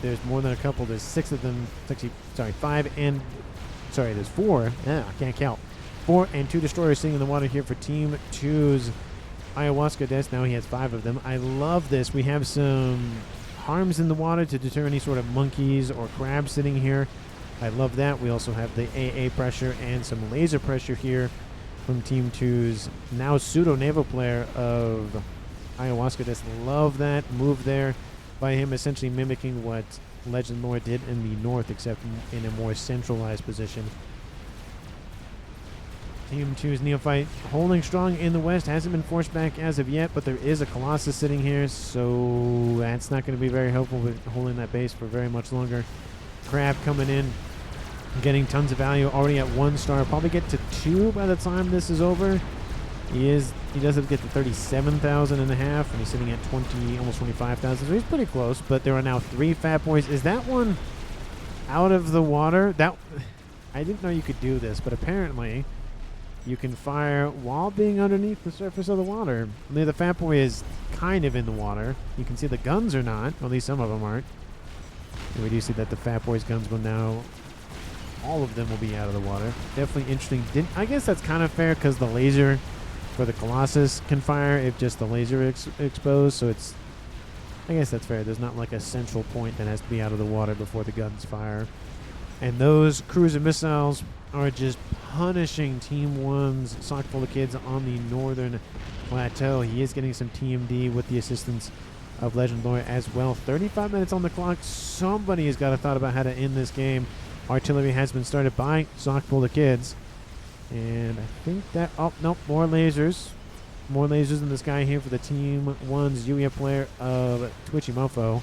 A: There's more than a couple. There's 6 of them. Actually, sorry, 5 and... Sorry, there's 4. Yeah, I can't count. 4 and 2 destroyers sitting in the water here for Team 2's Ayahuasca Death. Now he has 5 of them. I love this. We have some harms in the water to deter any sort of monkeys or crabs sitting here. I love that. We also have the AA pressure and some laser pressure here from Team 2's now pseudo-naval player of Ayahuasca Death. Love that move there by him, essentially mimicking what Legend Lore did in the north, except in a more centralized position. Team 2's Neophyte holding strong in the west. Hasn't been forced back as of yet, but there is a Colossus sitting here, so that's not going to be very helpful with holding that base for very much longer. Crab coming in, getting tons of value, already at 1 star. Probably get to 2 by the time this is over. He does have to get to 37,000 and a half, and he's sitting at 20, almost 25,000, so he's pretty close. But there are now 3 FAF boys. Is that one out of the water? That I didn't know you could do this, but apparently you can fire while being underneath the surface of the water. I mean, the FAF boy is kind of in the water. You can see the guns are not, or at least some of them aren't. And we do see that the FAF boy's guns will now, all of them will be out of the water. Definitely interesting. I guess that's kind of fair because the laser for the Colossus can fire if just the laser exposed, so it's, I guess that's fair. There's not like a central point that has to be out of the water before the guns fire. And those cruiser missiles are just punishing Team 1's sock full of kids on the northern plateau. He is getting some TMD with the assistance of Legend Lore as well. 35 minutes on the clock. Somebody has got to thought about how to end this game. Artillery has been started by sock full of kids. And I think that... Oh, nope. More lasers. More lasers in the sky here for the Team 1's UEF player of Twitchy Mofo.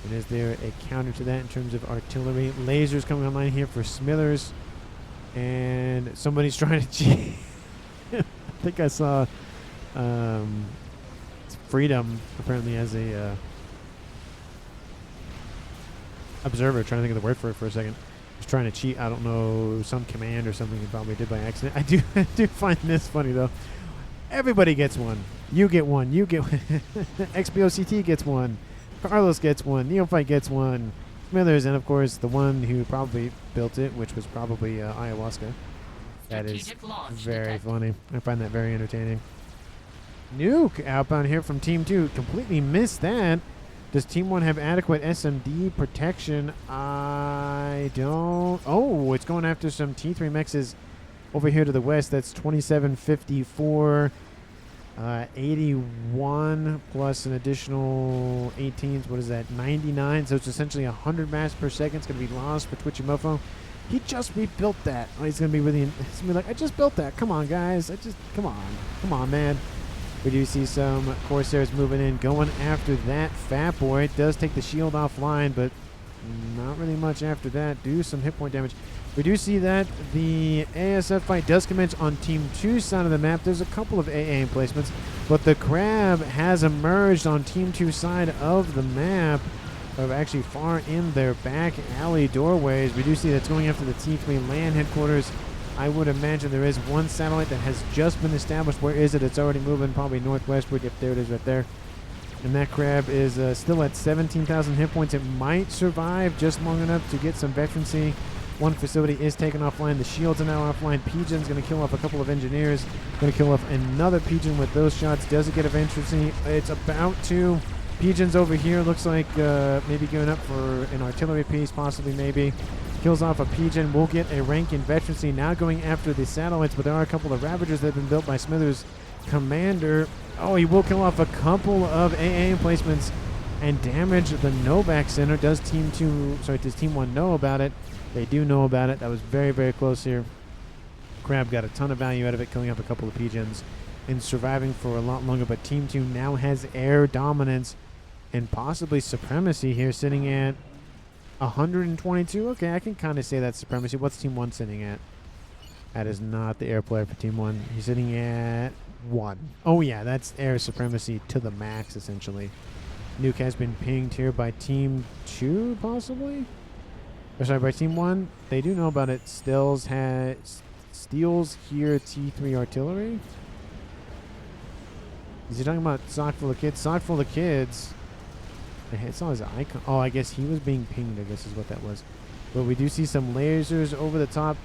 A: And is there a counter to that in terms of artillery? Lasers coming online here for Smithers. And somebody's trying to cheat. I think I saw Freedom apparently as a observer. Trying to think of the word for it for a second. Was trying to cheat. I don't know, some command or something he probably did by accident. I do find this funny though. Everybody gets one. You get one. You get one. XBOCT gets one. Carlos gets one. Neophyte gets one. Smithers, and of course the one who probably built it, which was probably Ayahuasca. That is very funny. I find that very entertaining. Nuke outbound here from Team 2. Completely missed that. Does Team 1 have adequate SMD protection? I don't... Oh, it's going after some T3 mechs over here to the west. That's 2754. 81 plus an additional 18s. What is that? 99. So it's essentially 100 mass per second. It's going to be lost for Twitchy Mofo. He just rebuilt that. Oh, he's going to be really... He's going to be like, I just built that. Come on, guys. Come on. Come on, man. We do see some Corsairs moving in, going after that Fat Boy. It does take the shield offline, but not really much after that. Do some hit point damage. We do see that the ASF fight does commence on Team 2's side of the map. There's a couple of AA emplacements, but the Crab has emerged on Team 2's side of the map, of actually far in their back alley doorways. We do see that's going after the T3 land headquarters. I would imagine there is one satellite that has just been established. Where is it? It's already moving probably northwestward. Yep, there it is right there. And that Crab is still at 17,000 hit points. It might survive just long enough to get some veterancy. One facility is taken offline. The shields are now offline. Pigeon's going to kill off a couple of engineers. Going to kill off another Pigeon with those shots. Does it get a veterancy? It's about to. Pigeon's over here. Looks like maybe going up for an artillery piece, possibly maybe. Kills off a Pigeon. Will get a rank in veterancy. Now going after the satellites, but there are a couple of Ravagers that have been built by Smithers' commander. Oh, he will kill off a couple of AA emplacements and damage the Novak Center. Does Team 1 know about it? They do know about it. That was very, very close here. Crab got a ton of value out of it, killing off a couple of Pigeons and surviving for a lot longer. But Team 2 now has air dominance and possibly supremacy here, sitting at 122. Okay, I can kind of say that's supremacy. What's Team 1 sitting at? That is not the air player for Team 1. He's sitting at 1. Oh, yeah, that's air supremacy to the max, essentially. Nuke has been pinged here by Team 2, possibly? Or sorry, by Team 1. They do know about it. Steals here T3 artillery. Is he talking about sock full of kids? Sock full of kids. I saw his icon. Oh, I guess he was being pinged, I guess is what that was. But we do see some lasers over the top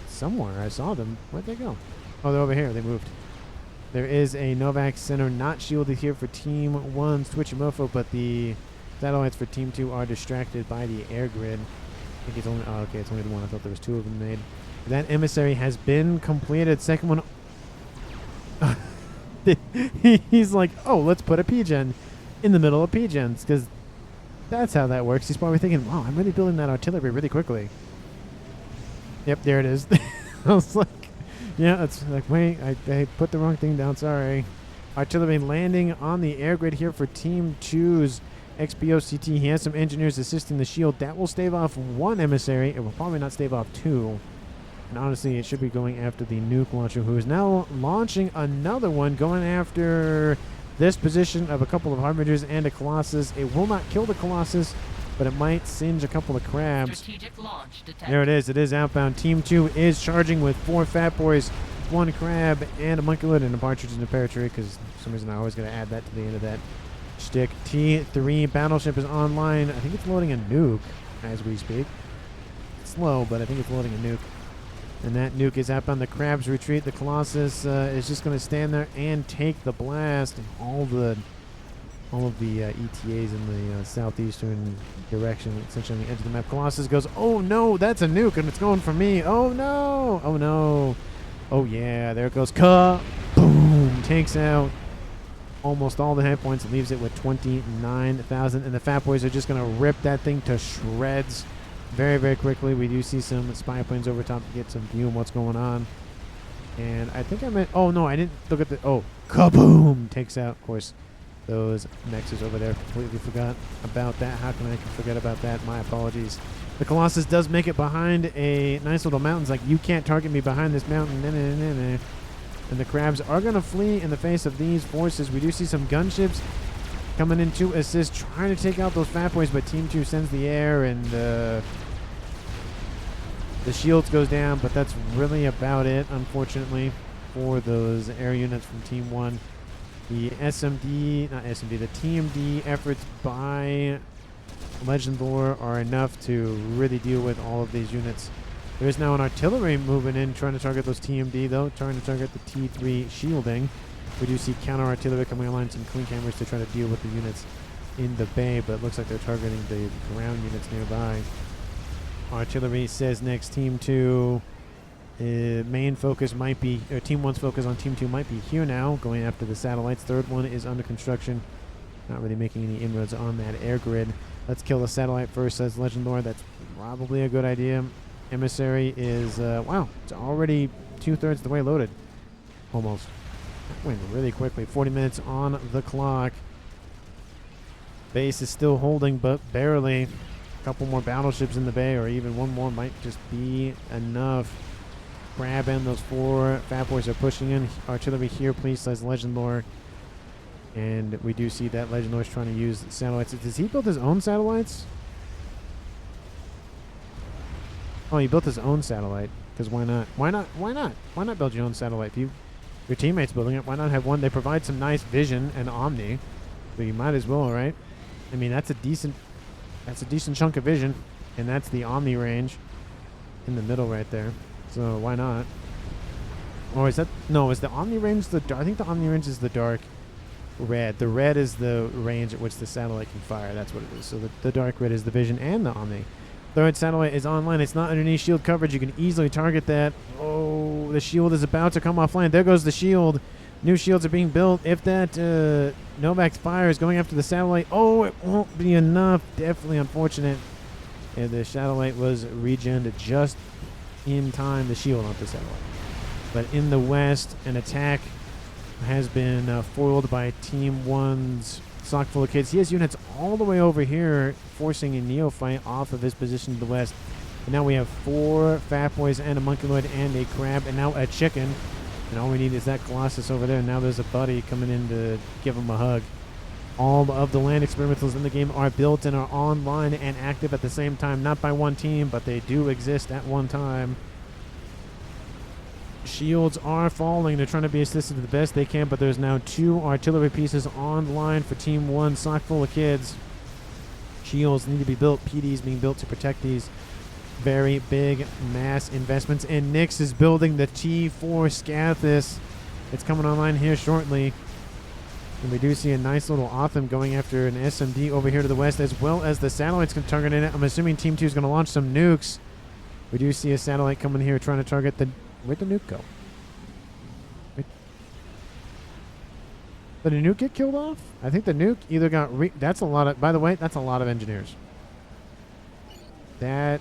A: somewhere. I saw them. Where'd they go? Oh, they're over here. They moved. There is a Novak Center not shielded here for Team 1's Twitchy Mofo, but the satellites for Team 2 are distracted by the air grid. I think it's only... Oh, okay, it's only the one. I thought there was two of them made. That emissary has been completed. Second one... He's like, oh, let's put a Pigeon in the middle of Pigeons, because that's how that works. He's probably thinking, wow, I'm really building that artillery really quickly. Yep, there it is. I was like, yeah, it's like, wait, I put the wrong thing down, sorry. Artillery landing on the air grid here for Team 2's XBOCT. He has some engineers assisting the shield. That will stave off one emissary. It will probably not stave off two. And honestly, it should be going after the nuke launcher, who is now launching another one, going after this position of a couple of Harbingers and a Colossus. It will not kill the Colossus, but it might singe a couple of Crabs. There it is. It is outbound. Team 2 is charging with 4 Fat Boys, 1 Crab, and a Monkeyload, and a Partridge and a Paratree, because for some reason I always got to add that to the end of that shtick. T3 battleship is online. I think it's loading a nuke as we speak. It's slow, but I think it's loading a nuke. And that nuke is outbound. The Crabs retreat. The Colossus is just going to stand there and take the blast. And all of the ETAs in the southeastern direction, essentially on the edge of the map. Colossus goes, oh no, that's a nuke, and it's going for me. Oh no, oh no. Oh yeah, there it goes. Boom, takes out almost all the hit points, leaves it with 29,000. And the Fat Boys are just going to rip that thing to shreds very, very quickly. We do see some spy planes over top to get some view on what's going on. And I think I meant, oh no, I didn't look at the, oh, kaboom! Takes out, of course, those mechs over there. Completely forgot about that. How can I forget about that? My apologies. The Colossus does make it behind a nice little mountain. It's like, you can't target me behind this mountain. And the crabs are going to flee in the face of these forces. We do see some gunships coming in to assist, trying to take out those fat boys, but Team 2 sends the air, and the shields goes down, but that's really about it, unfortunately, for those air units from Team 1. The the TMD efforts by Legend Lore are enough to really deal with all of these units. There is now an artillery moving in, trying to target those TMD, though, trying to target the T3 shielding. We do see counter artillery coming online, some clink hammers to try to deal with the units in the bay, but it looks like they're targeting the ground units nearby. Artillery says next, Team 2, main focus might be, or Team 1's focus on Team 2 might be here now, going after the satellites. Third one is under construction, not really making any inroads on that air grid. Let's kill the satellite first, says Legend Lore. That's probably a good idea. Emissary is, wow, it's already 2/3 the way loaded. Almost. That went really quickly. 40 minutes on the clock. Base is still holding, but barely. A couple more battleships in the bay, or even one more might just be enough. Grab in. Those 4 fat boys are pushing in. Artillery here, please, says Legend Lore. And we do see that Legend Lore is trying to use satellites. Does he build his own satellites? Oh, he built his own satellite. Because why not? Why not? Why not? Why not build your own satellite? If your teammate's building it, why not have one? They provide some nice vision and omni. So you might as well, right? I mean, that's a decent chunk of vision. And that's the omni range in the middle right there. So why not? Or is that... No, is the omni range the... I think the omni range is the dark red. The red is the range at which the satellite can fire. That's what it is. So the dark red is the vision and the omni. Third satellite is online. It's not underneath shield coverage. You can easily target that. Oh, the shield is about to come offline. There goes the shield. New shields are being built. If that Novak's fire is going after the satellite, oh, it won't be enough. Definitely unfortunate. And the satellite was regened just in time. The shield, not the satellite. But in the west, an attack has been foiled by Team 1's sock full of kids. He has units all the way over here, forcing a neophyte off of his position to the west. And now we have 4 fat boys and a monkeloid and a crab, and now a chicken. And all we need is that Colossus over there. And now there's a buddy coming in to give him a hug. All of the land experimentals in the game are built and are online and active at the same time. Not by one team, but they do exist at one time. Shields are falling. They're trying to be assisted the best they can, but there's now 2 artillery pieces online for Team 1. Sock full of kids. Shields need to be built. PDs being built to protect these very big mass investments. And Nyx is building the T4 Scathis. It's coming online here shortly. And we do see a nice little Otham going after an SMD over here to the west, as well as the satellites can target in it. I'm assuming Team 2 is going to launch some nukes. We do see a satellite coming here trying to target the... Where'd the nuke go? Did the nuke get killed off? I think the nuke either got... That's a lot of... By the way, that's a lot of engineers. That's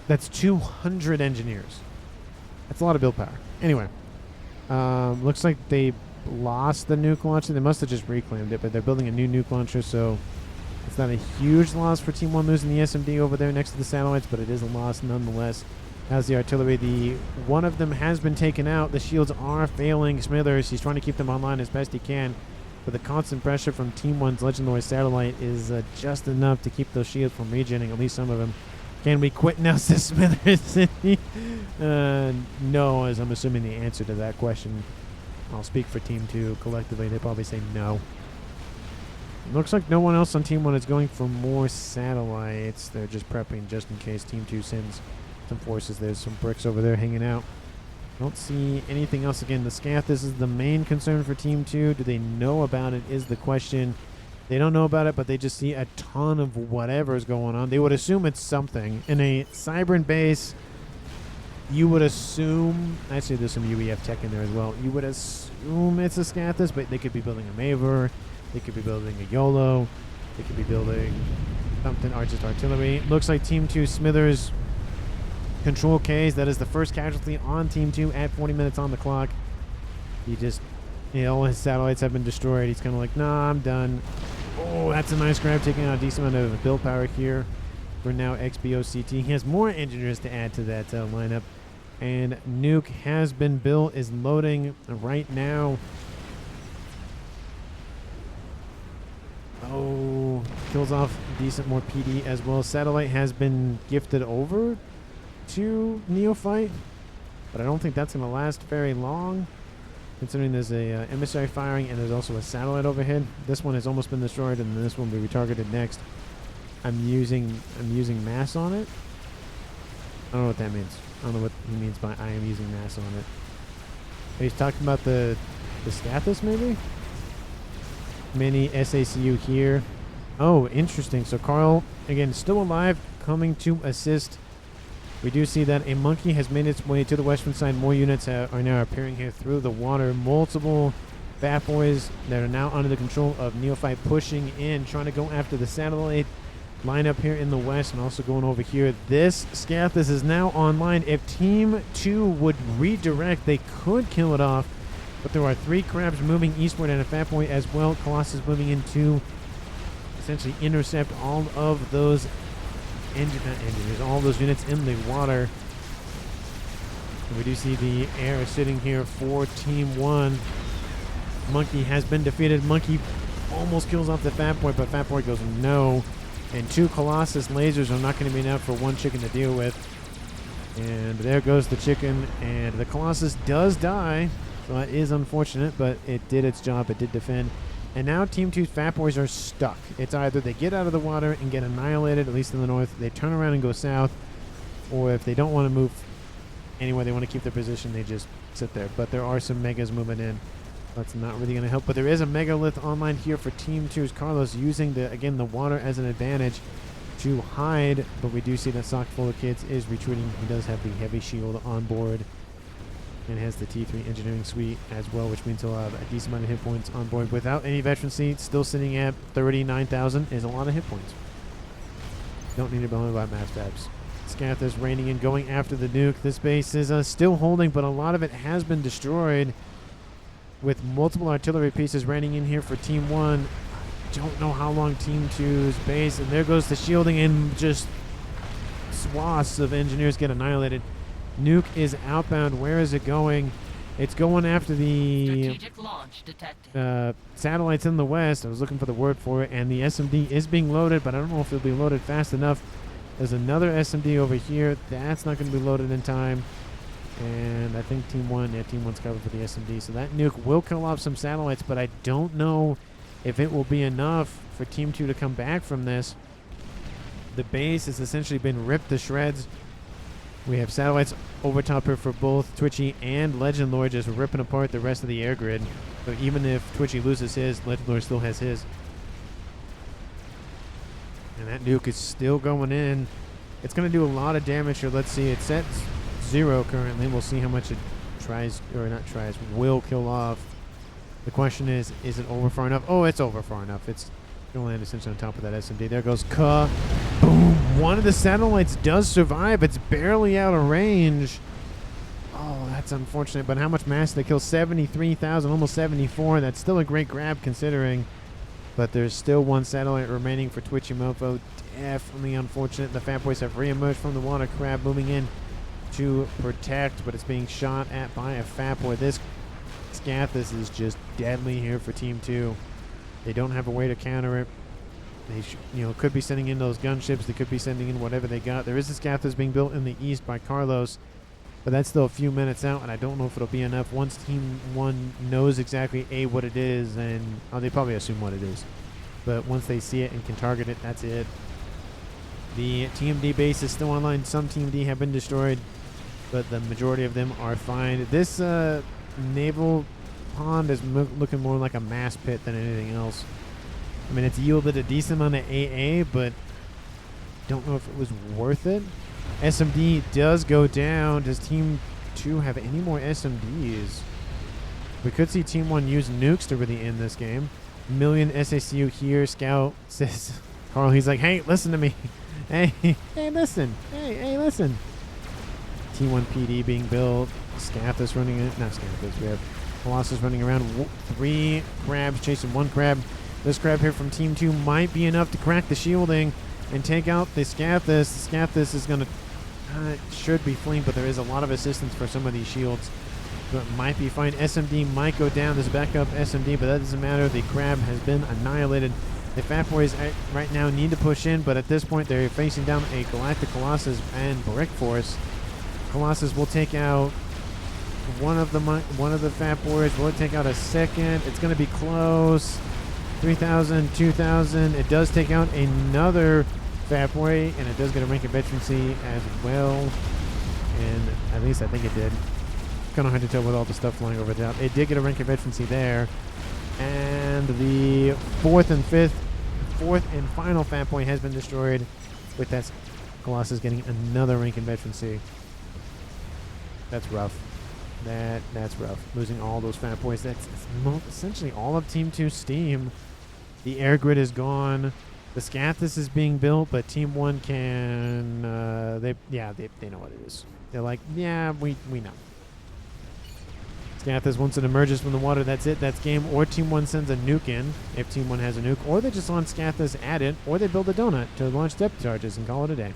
A: 200 engineers. That's a lot of build power. Anyway. Looks like they lost the nuke launcher. They must have just reclaimed it, but they're building a new nuke launcher, so it's not a huge loss for Team 1 losing the SMD over there next to the satellites, but it is a loss nonetheless. How's the artillery? One of them has been taken out. The shields are failing Smithers. He's trying to keep them online as best he can, but the constant pressure from Team 1's legendary satellite is just enough to keep those shields from regenerating, at least some of them. Can we quit now, says Smithers? No, as I'm assuming the answer to that question. I'll speak for Team 2 collectively. They probably say no. Looks like no one else on Team 1 is going for more satellites. They're just prepping just in case Team 2 sends some forces. There's some bricks over there hanging out. Don't see anything else. Again, the Scath, this is the main concern for Team 2. Do they know about it is the question. They don't know about it, but they just see a ton of whatever is going on. They would assume it's something. In a Cybran base, you would assume... Actually, there's some UEF tech in there as well. You would assume it's a Scathis, but they could be building a Maver. They could be building a YOLO. They could be building something, just artillery. Looks like Team 2 Smithers control Ks. That is the first casualty on Team 2 at 40 minutes on the clock. He just, all his satellites have been destroyed. He's kind of like, nah, I'm done. Oh, that's a nice grab, taking out a decent amount of build power here for now XBOCT. He has more engineers to add to that lineup. And Nuke has been built, is loading right now. Oh, kills off decent more PD as well. Satellite has been gifted over to Neophyte, but I don't think that's going to last very long, considering there's a emissary firing and there's also a satellite overhead. This one has almost been destroyed, and this one will be retargeted next. I'm using mass on it. I don't know what that means. I don't know what he means by I am using mass on it. He's talking about the Scathus, maybe? Mini SACU here. Oh, interesting. So Carl, again, still alive, coming to assist. We do see that a monkey has made its way to the western side. More units are now appearing here through the water. Multiple FAF boys that are now under the control of Neophyte pushing in, trying to go after the satellite. Line up here in the west and also going over here. This Scathus is now online. If Team 2 would redirect, they could kill it off. But there are 3 crabs moving eastward and a fat boy as well. Colossus moving in to essentially intercept all of those all those units in the water. And we do see the air sitting here for Team 1. Monkey has been defeated. Monkey almost kills off the fat boy, but fat boy goes no. And 2 Colossus lasers are not going to be enough for 1 chicken to deal with. And there goes the chicken, and the Colossus does die. So that is unfortunate, but it did its job. It did defend. And now Team 2's Fat Boys are stuck. It's either they get out of the water and get annihilated, at least in the north, they turn around and go south, or if they don't want to move anywhere, they want to keep their position, they just sit there. But there are some Megas moving in. That's not really going to help. But there is a Megalith online here for Team 2's Carlos, using, the water as an advantage to hide. But we do see that Sock Full of Kids is retreating. He does have the heavy shield on board and has the T3 engineering suite as well, which means he'll have a decent amount of hit points on board without any veteran seats. Still sitting at 39,000 is a lot of hit points. Don't need to bother about mass stabs. Scathus raining in, going after the nuke. This base is still holding, but a lot of it has been destroyed, with multiple artillery pieces raining in here for Team 1. I don't know how long Team 2's base, and there goes the shielding, and just swaths of engineers get annihilated. Nuke is outbound. Where is it going? It's going after the satellites in the west. I was looking for the word for it, and the SMD is being loaded, but I don't know if it'll be loaded fast enough. There's another SMD over here. That's not going to be loaded in time. And I think Team 1's covered for the SMD. So that nuke will kill off some satellites, but I don't know if it will be enough for Team 2 to come back from this. The base has essentially been ripped to shreds. We have satellites over top here for both Twitchy and Legend Lord, just ripping apart the rest of the air grid. So even if Twitchy loses his, Legend Lord still has his. And that nuke is still going in. It's going to do a lot of damage here. Let's see. It's set 0 currently. We'll see how much it will kill off. The question is it over far enough? Oh, it's over far enough. It's going to land essentially on top of that SMD. There goes Ka. Boom. One of the satellites does survive. It's barely out of range. Oh, that's unfortunate. But how much mass did they kill? 73,000, almost 74. That's still a great grab considering. But there's still 1 satellite remaining for Twitchy Mofo. Definitely unfortunate. The Fat Boys have re-emerged from the water. Crab moving in to protect, but it's being shot at by a Fat Boy. This Scathus is just deadly here for Team 2. They don't have a way to counter it. They could be sending in those gunships. They could be sending in whatever they got. There is a Scathus being built in the east by Carlos, but that's still a few minutes out, and I don't know if it'll be enough. Once Team 1 knows exactly what it is, and they probably assume what it is, but once they see it and can target it, that's it. The TMD base is still online. Some TMD have been destroyed, but the majority of them are fine. This naval pond is looking more like a mass pit than anything else. I mean, it's yielded a decent amount of AA, but don't know if it was worth it. SMD does go down. Does Team 2 have any more SMDs? We could see Team 1 use nukes to really end this game. Million SACU here. Scout says, Carl, he's like, hey, listen to me. Hey, listen. Hey, listen. T1 PD being built. Scathus running it. Not Scathus. We have Colossus running around. 3 crabs chasing 1 crab. This crab here from Team 2 might be enough to crack the shielding and take out the Scathus. The Scathus is going to... should be fleeing, but there is a lot of assistance for some of these shields. So it might be fine. SMD might go down. This backup SMD, but that doesn't matter. The crab has been annihilated. The Fat Boys right now need to push in, but at this point they're facing down a Galactic Colossus and Brick Force. Colossus will take out one of the Fat Boys. Will it take out a second? It's going to be close. 3,000, 2,000. It does take out another Fat Boy, and it does get a rank of veterancy as well. And at least I think it did. Kind of hard to tell with all the stuff flying over the top. It did get a rank of veterancy there. And the fourth and final Fat Boy has been destroyed, with that Colossus getting another rank in veterancy. That's rough. That's rough. Losing all those Fat Boys. That's essentially all of Team 2's steam. The air grid is gone. The Scathus is being built, but Team 1 can... they know what it is. They're like, yeah, we know. Scathus, once it emerges from the water, that's it. That's game. Or Team 1 sends a nuke in, if Team 1 has a nuke. Or they just launch Scathus at it, or they build a donut to launch depth charges and call it a day.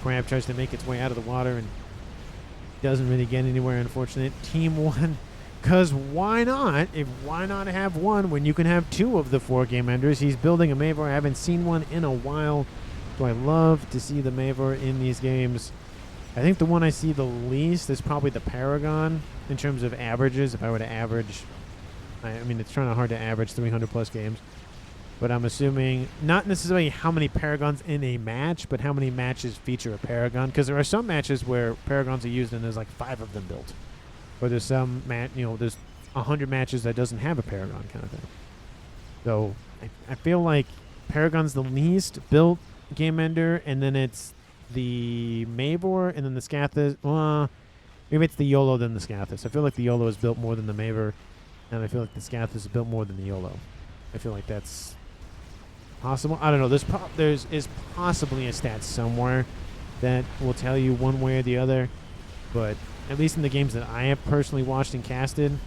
A: Crab tries to make its way out of the water and doesn't really get anywhere, unfortunately. Team 1... Because why not? Why not have one when you can have 2 of the 4 game enders? He's building a Mavor. I haven't seen one in a while. So I love to see the Mavor in these games. I think the one I see the least is probably the Paragon in terms of averages. If I were to average, I mean, it's kind of hard to average 300 plus games. But I'm assuming not necessarily how many Paragons in a match, but how many matches feature a Paragon. Because there are some matches where Paragons are used and there's like 5 of them built. Or there's some there's 100 matches that doesn't have a Paragon kind of thing. So I feel like Paragon's the least built game ender, and then it's the Mavor, and then the Scathus. Maybe it's the YOLO then the Scathus. I feel like the YOLO is built more than the Mavor, and I feel like the Scathus is built more than the YOLO. I feel like that's possible. I don't know. There's possibly a stat somewhere that will tell you one way or the other, but at least in the games that I have personally watched and casted,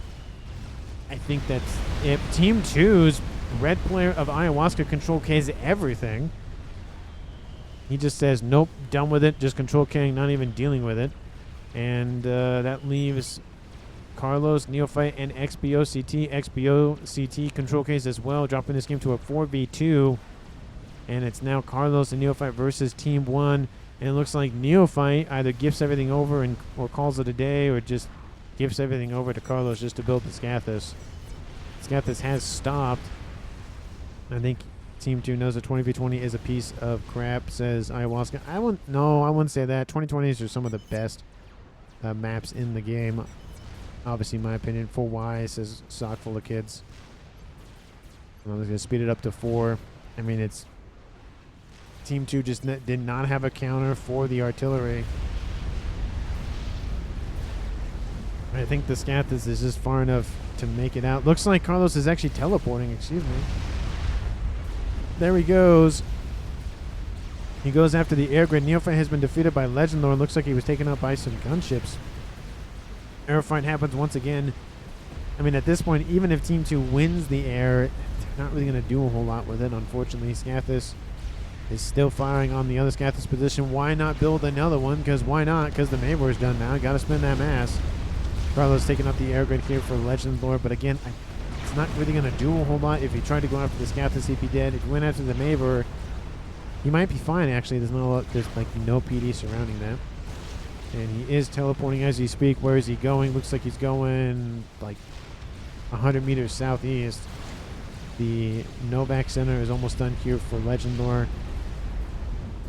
A: I think that's it. Team 2's red player of Ayahuasca control K's everything. He just says, nope, done with it, just control K'ing, not even dealing with it. And that leaves Carlos, Neophyte, and XBOCT. XBOCT control K's as well, dropping this game to a 4v2. And it's now Carlos and Neophyte versus Team 1. And it looks like Neophyte either gifts everything over or calls it a day, or just gifts everything over to Carlos just to build the Scathus. Scathus has stopped. I think Team 2 knows that 20v20 is a piece of crap, says Ayahuasca. I wouldn't say that. 2020s are some of the best maps in the game. Obviously, in my opinion. 4Y says sock full of kids. I'm going to speed it up to 4. I mean, it's... Team 2 just did not have a counter for the artillery. I think the Scathus is just far enough to make it out. Looks like Carlos is actually teleporting, excuse me. There he goes. He goes after the air grid. Neophyte has been defeated by Legend Lord. Looks like he was taken out by some gunships. Air fight happens once again. I mean, at this point, even if Team 2 wins the air, they're not really going to do a whole lot with it, unfortunately. Scathus is still firing on the other Scathus position. Why not build another one? Because why not? Because the Mavor is done now. Got to spend that mass. Carlos taking up the air grid here for Legend Lord, but again, it's not really going to do a whole lot. If he tried to go after the Scathus, he'd be dead. If he went after the Mavor, he might be fine, actually. There's like no PD surrounding that. And he is teleporting as we speak. Where is he going? Looks like he's going like 100 meters southeast. The Novak Center is almost done here for Legend Lord.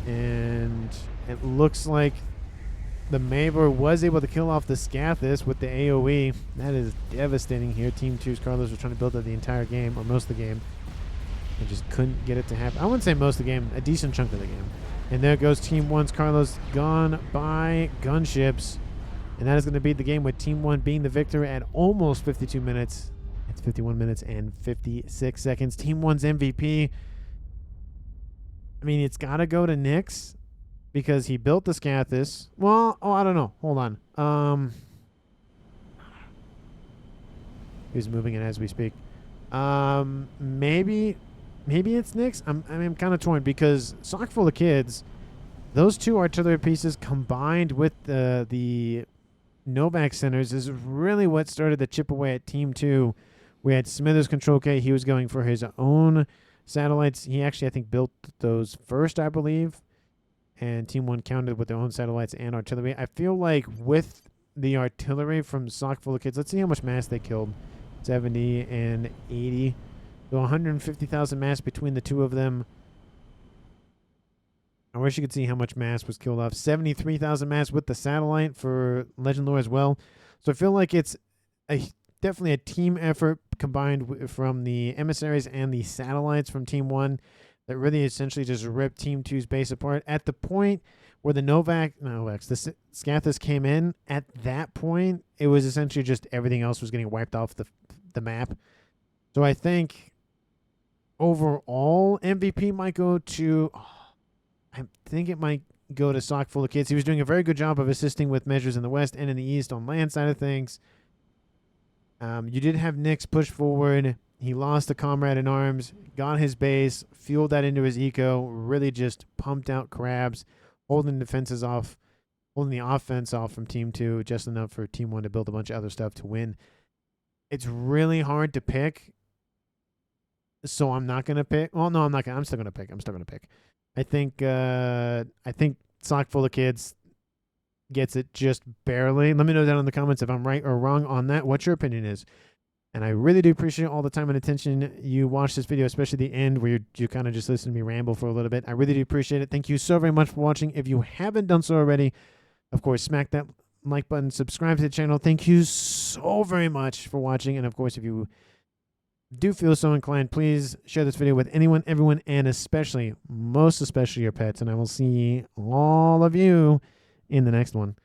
A: And it looks like the Mavor was able to kill off the Scathus with the AoE. That is devastating here. Team 2's Carlos was trying to build up the entire game, or most of the game, and just couldn't get it to happen. I wouldn't say most of the game, a decent chunk of the game. And there goes Team 1's Carlos, gone by gunships. And that is going to be the game, with Team 1 being the victor at almost 52 minutes. It's 51 minutes and 56 seconds. Team 1's MVP. I mean, it's got to go to Nyx, because he built the Scathis. Well, I don't know. Hold on. He's moving it as we speak. Maybe it's Nyx. I'm kind of torn because Sock Full of Kids, those two artillery pieces combined with the Novak centers is really what started to chip away at Team 2. We had Smithers Control K. He was going for his own satellites. He actually, I think, built those first, I believe. And Team 1 countered with their own satellites and artillery. I feel like with the artillery from Sock Full of Kids, let's see how much mass they killed. 70 and 80. So 150,000 mass between the two of them. I wish you could see how much mass was killed off. 73,000 mass with the satellite for Legend Lore as well. So I feel like it's definitely a team effort combined from the emissaries and the satellites from Team 1 that really essentially just ripped Team 2's base apart. At the point where the the Scathis came in, at that point, it was essentially just everything else was getting wiped off the map. So I think overall MVP might go to... I think it might go to Sock Full of Kids. He was doing a very good job of assisting with measures in the west and in the east on land side of things. You did have Nyx push forward. He lost a comrade in arms, got his base, fueled that into his eco, really just pumped out crabs, holding defenses off, holding the offense off from Team 2, just enough for Team 1 to build a bunch of other stuff to win. It's really hard to pick, so I'm not going to pick. Well, no, I'm not going to. I'm still going to pick. I think Sock Full of Kids gets it just barely. Let me know down in the comments if I'm right or wrong on that, what your opinion is. And I really do appreciate all the time and attention you watch this video, especially the end where you kind of just listen to me ramble for a little bit. I really do appreciate it. Thank you so very much for watching. If you haven't done so already, of course, smack that like button, subscribe to the channel. Thank you so very much for watching. And of course, if you do feel so inclined, please share this video with anyone, everyone, and most especially your pets. And I will see all of you in the next one.